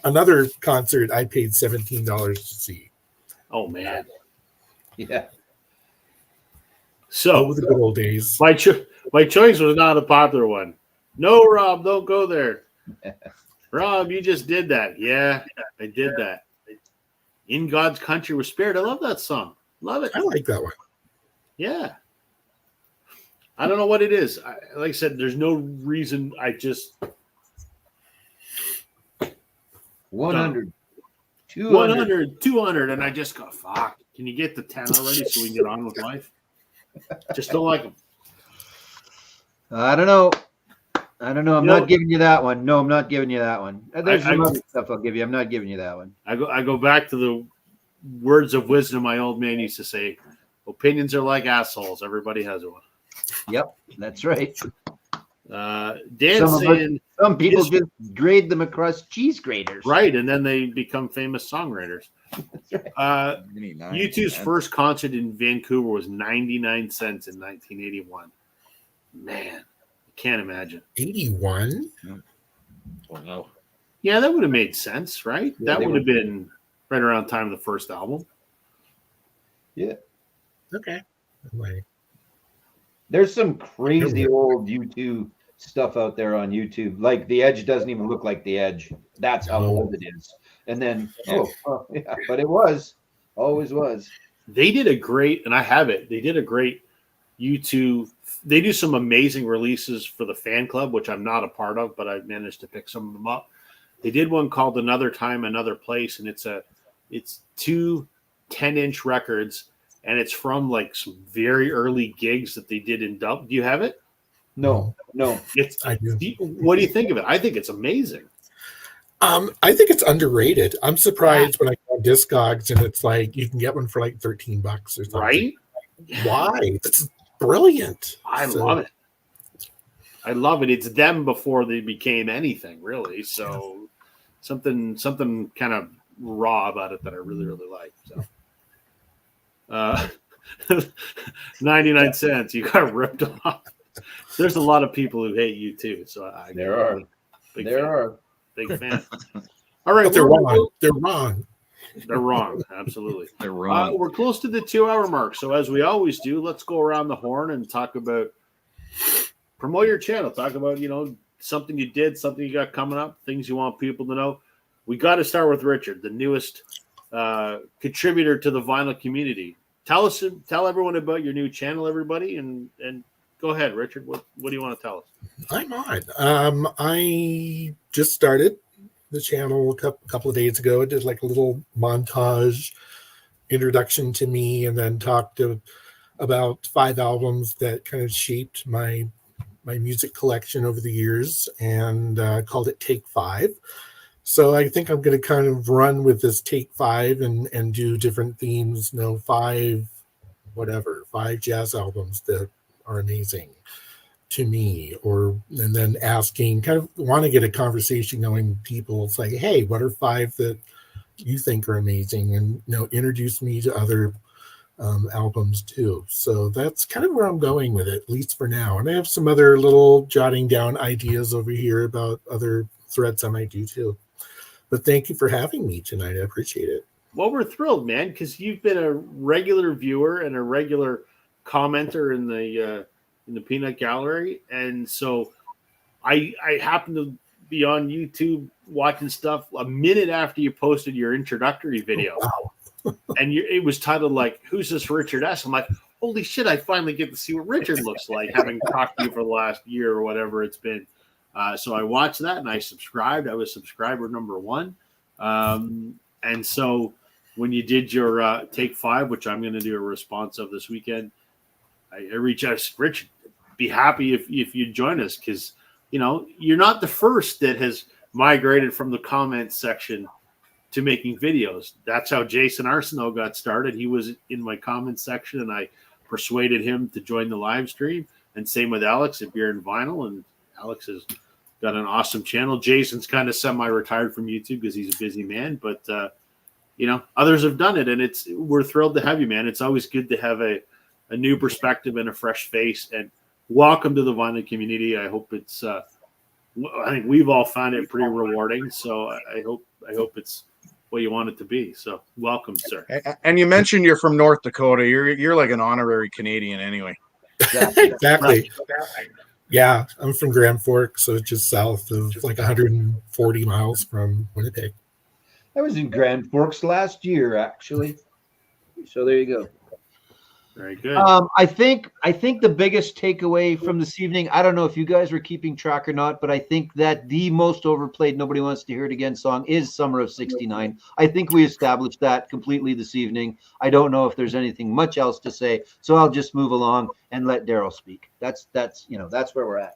Another concert I paid $17 to see. Oh, man. Yeah. So, Over the good old days. my choice was not a popular one. No, Rob, don't go there. Rob, you just did that. Yeah, I did that. In God's Country with Spirit. I love that song. Love it. I like that one. Yeah. I don't know what it is. Like I said, there's no reason. I just 100, 200. 100, 200, and I just go, fuck. Can you get the 10 already so we can get on with life? Just don't like them. I don't know. I'm You know- not giving you that one. No, I'm not giving you that one. There's I- some other stuff I'll give you. I'm not giving you that one. I go back to the words of wisdom my old man used to say. Opinions are like assholes. Everybody has one. Yep, that's right. Dan Some of us- saying Some people Yes. just grade them across cheese graters. right, and then they become famous songwriters. U2's first concert in Vancouver was 99 cents in 1981. Man, I can't imagine. 81? Oh, no. Yeah, that would have made sense, right? Yeah, That they would have been right around time of the first album. Okay. Like, There's some crazy old U2 stuff out there on YouTube. Like The Edge doesn't even look like The Edge. That's how old it is. And then, yeah, but it always was. They did a great, and I have it. They did a great U2. They do some amazing releases for the fan club, which I'm not a part of, but I managed to pick some of them up. They did one called Another Time, Another Place, and it's 2 10-inch records, and it's from like some very early gigs that they did in Dub. Do you have it? No. It's. I do. What do you think of it? I think it's amazing. I think it's underrated. I'm surprised when I go on Discogs and it's like you can get one for like $13 or something. Right? Why? It's brilliant. I So, love it. I love it. It's them before they became anything, really. So something kind of raw about it that I really, really like. So 99 cents. You got ripped off. There's a lot of people who hate you too. So I There are. big There fan. are. Big fan. All right, But they're wrong. They're wrong. They're wrong. Absolutely. They're wrong. We're close to the 2-hour mark. So as we always do, let's go around the horn and talk about promote your channel. Talk about, something you did, something you got coming up, things you want people to know. We got to start with Richard, the newest contributor to the vinyl community. Tell everyone about your new channel, everybody, and go ahead, Richard. What do you want to tell us? I'm on. I just started the channel a couple of days ago. I did like a little montage introduction to me, and then talked about 5 albums that kind of shaped my music collection over the years, and called it Take 5. So I think I'm going to kind of run with this Take 5 and do different themes, 5 jazz albums that are amazing to me, and then asking, kind of want to get a conversation going. People say, hey, what are 5 that you think are amazing, and introduce me to other albums too. So that's kind of where I'm going with it, at least for now. And I have some other little jotting down ideas over here about other threads I might do too. But thank you for having me tonight. I appreciate it. Well, we're thrilled, man, because you've been a regular viewer and a regular commenter in the Peanut Gallery, and so I happened to be on YouTube watching stuff a minute after you posted your introductory video. Wow. And it was titled like, "Who's this Richard S?" I'm like, holy shit, I finally get to see what Richard looks like, having talked to you for the last year or whatever it's been. So I watched that and I subscribed. I was subscriber number 1. And so when you did your Take 5, which I'm going to do a response of this weekend, I reached out to Richard. Be happy if you join us, because, you're not the first that has migrated from the comments section to making videos. That's how Jason Arsenault got started. He was in my comments section, and I persuaded him to join the live stream. And same with Alex at Beer and Vinyl. And Alex has got an awesome channel. Jason's kind of semi-retired from YouTube because he's a busy man, but others have done it, and we're thrilled to have you, man. It's always good to have a new perspective and a fresh face. And welcome to the vinyl community. I hope it's I think we've all found it pretty rewarding. So I hope it's what you want it to be. So welcome, sir. And you mentioned you're from North Dakota. You're like an honorary Canadian anyway. Exactly. Yeah, I'm from Grand Forks, so it's just south of like 140 miles from Winnipeg. I was in Grand Forks last year, actually. So there you go. Very good. I think the biggest takeaway from this evening, I don't know if you guys were keeping track or not, but I think that the most overplayed Nobody Wants to Hear It Again song is Summer of 69. I think we established that completely this evening. I don't know if there's anything much else to say, so I'll just move along and let Daryl speak. That's where we're at.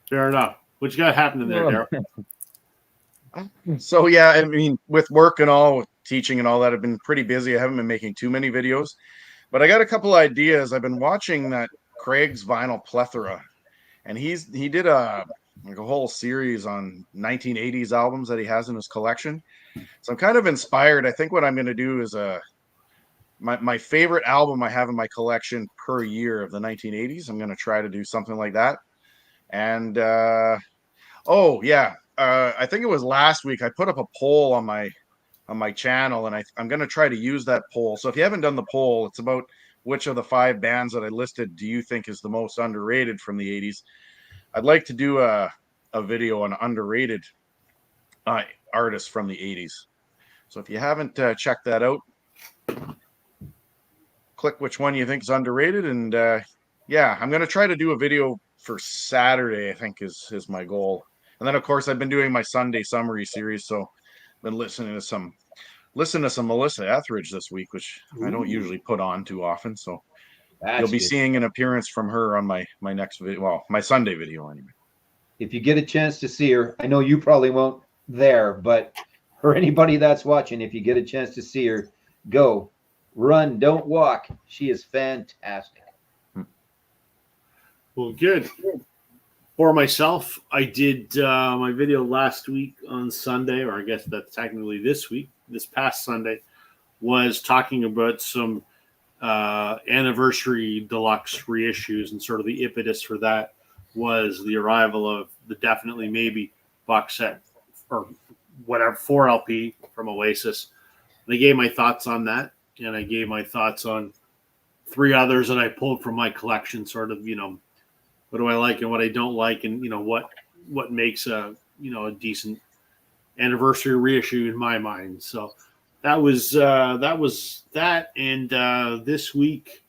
Fair enough. What you got happening there, Daryl? So yeah, I mean, with work and all, with teaching and all that, I've been pretty busy. I haven't been making too many videos, but I got a couple ideas. I've been watching that Craig's Vinyl Plethora, and he did a whole series on 1980s albums that he has in his collection. So I'm kind of inspired. I think what I'm going to do is my favorite album I have in my collection per year of the 1980s. I'm going to try to do something like that. And I think it was last week I put up a poll on my channel, and I'm going to try to use that poll. So if you haven't done the poll, it's about which of the 5 bands that I listed do you think is the most underrated from the 80s. I'd like to do a video on underrated artists from the 80s. So if you haven't checked that out, click which one you think is underrated. And I'm going to try to do a video for Saturday, I think is my goal. And then, of course, I've been doing my Sunday summary series, so I've been listening to some Melissa Etheridge this week, which I don't usually put on too often. So you'll be seeing an appearance from her on my next video, well, my Sunday video anyway. If you get a chance to see her, I know you probably won't there, but for anybody that's watching, if you get a chance to see her, go. Run, don't walk. She is fantastic. Well, good. For myself, I did my video last week on Sunday, or I guess that's technically this past Sunday, was talking about some anniversary deluxe reissues, and sort of the impetus for that was the arrival of the Definitely Maybe box set or whatever 4 LP from Oasis. And I gave my thoughts on that, and I gave my thoughts on 3 others that I pulled from my collection, sort of, what do I like and what I don't like, and what makes a decent anniversary reissue in my mind. So that was that. And this week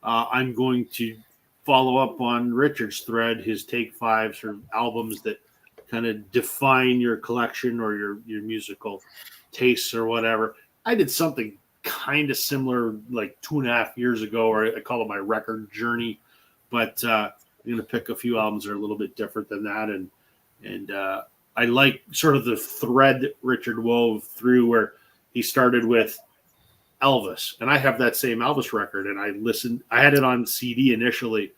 I'm going to follow up on Richard's thread, his take 5s or albums that kind of define your collection or your musical tastes or whatever. I did something kind of similar like 2.5 years ago, or I call it my record journey, but I'm going to pick a few albums that are a little bit different than that. And I like sort of the thread Richard wove through where he started with Elvis, and I have that same Elvis record, and I had it on CD initially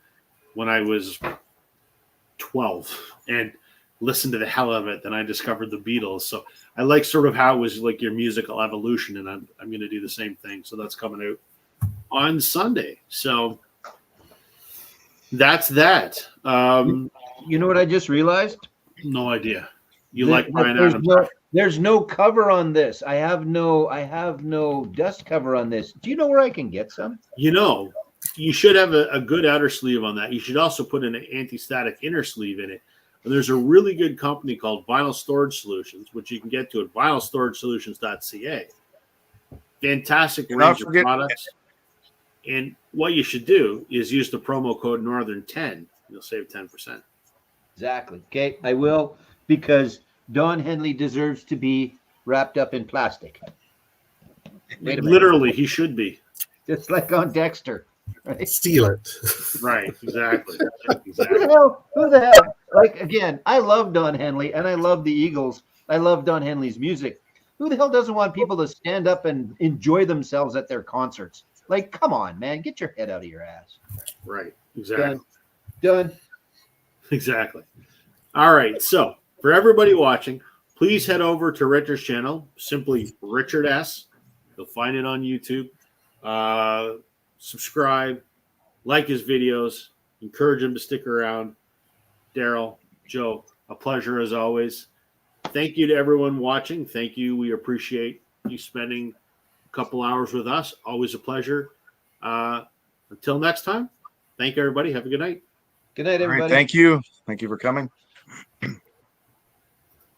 when I was 12 and listened to the hell of it. Then I discovered the Beatles. So I like sort of how it was like your musical evolution, and I'm going to do the same thing. So that's coming out on Sunday. So that's that. You know what I just realized? No idea. You There- like Brian there's Adams? there's no cover on this. I have no dust cover on this. Do you know where I can get some? You should have a good outer sleeve on that. You should also put an anti-static inner sleeve in it. And there's a really good company called Vinyl Storage Solutions, which you can get to at vinylstoragesolutions.ca. Fantastic Do not range of forget- products. And what you should do is use the promo code Northern10. You'll save 10%. Exactly. Okay, I will, because Don Henley deserves to be wrapped up in plastic. Wait a minute. Literally, he should be. Just like on Dexter. Right? Steal it. Right, exactly. Who Exactly. the hell? Who the hell? Like, again, I love Don Henley and I love the Eagles. I love Don Henley's music. Who the hell doesn't want people to stand up and enjoy themselves at their concerts? Like, come on, man, get your head out of your ass. Right, exactly. Done. Exactly. All right. So for everybody watching, please head over to Richard's channel, simply Richard S. You'll find it on YouTube. Subscribe, like his videos, encourage him to stick around. Daryl, Joe, a pleasure as always. Thank you to everyone watching. Thank you. We appreciate you spending a couple hours with us. Always a pleasure. Until next time, thank you, everybody. Have a good night. Good night, All right, everybody. thank you. Thank you for coming.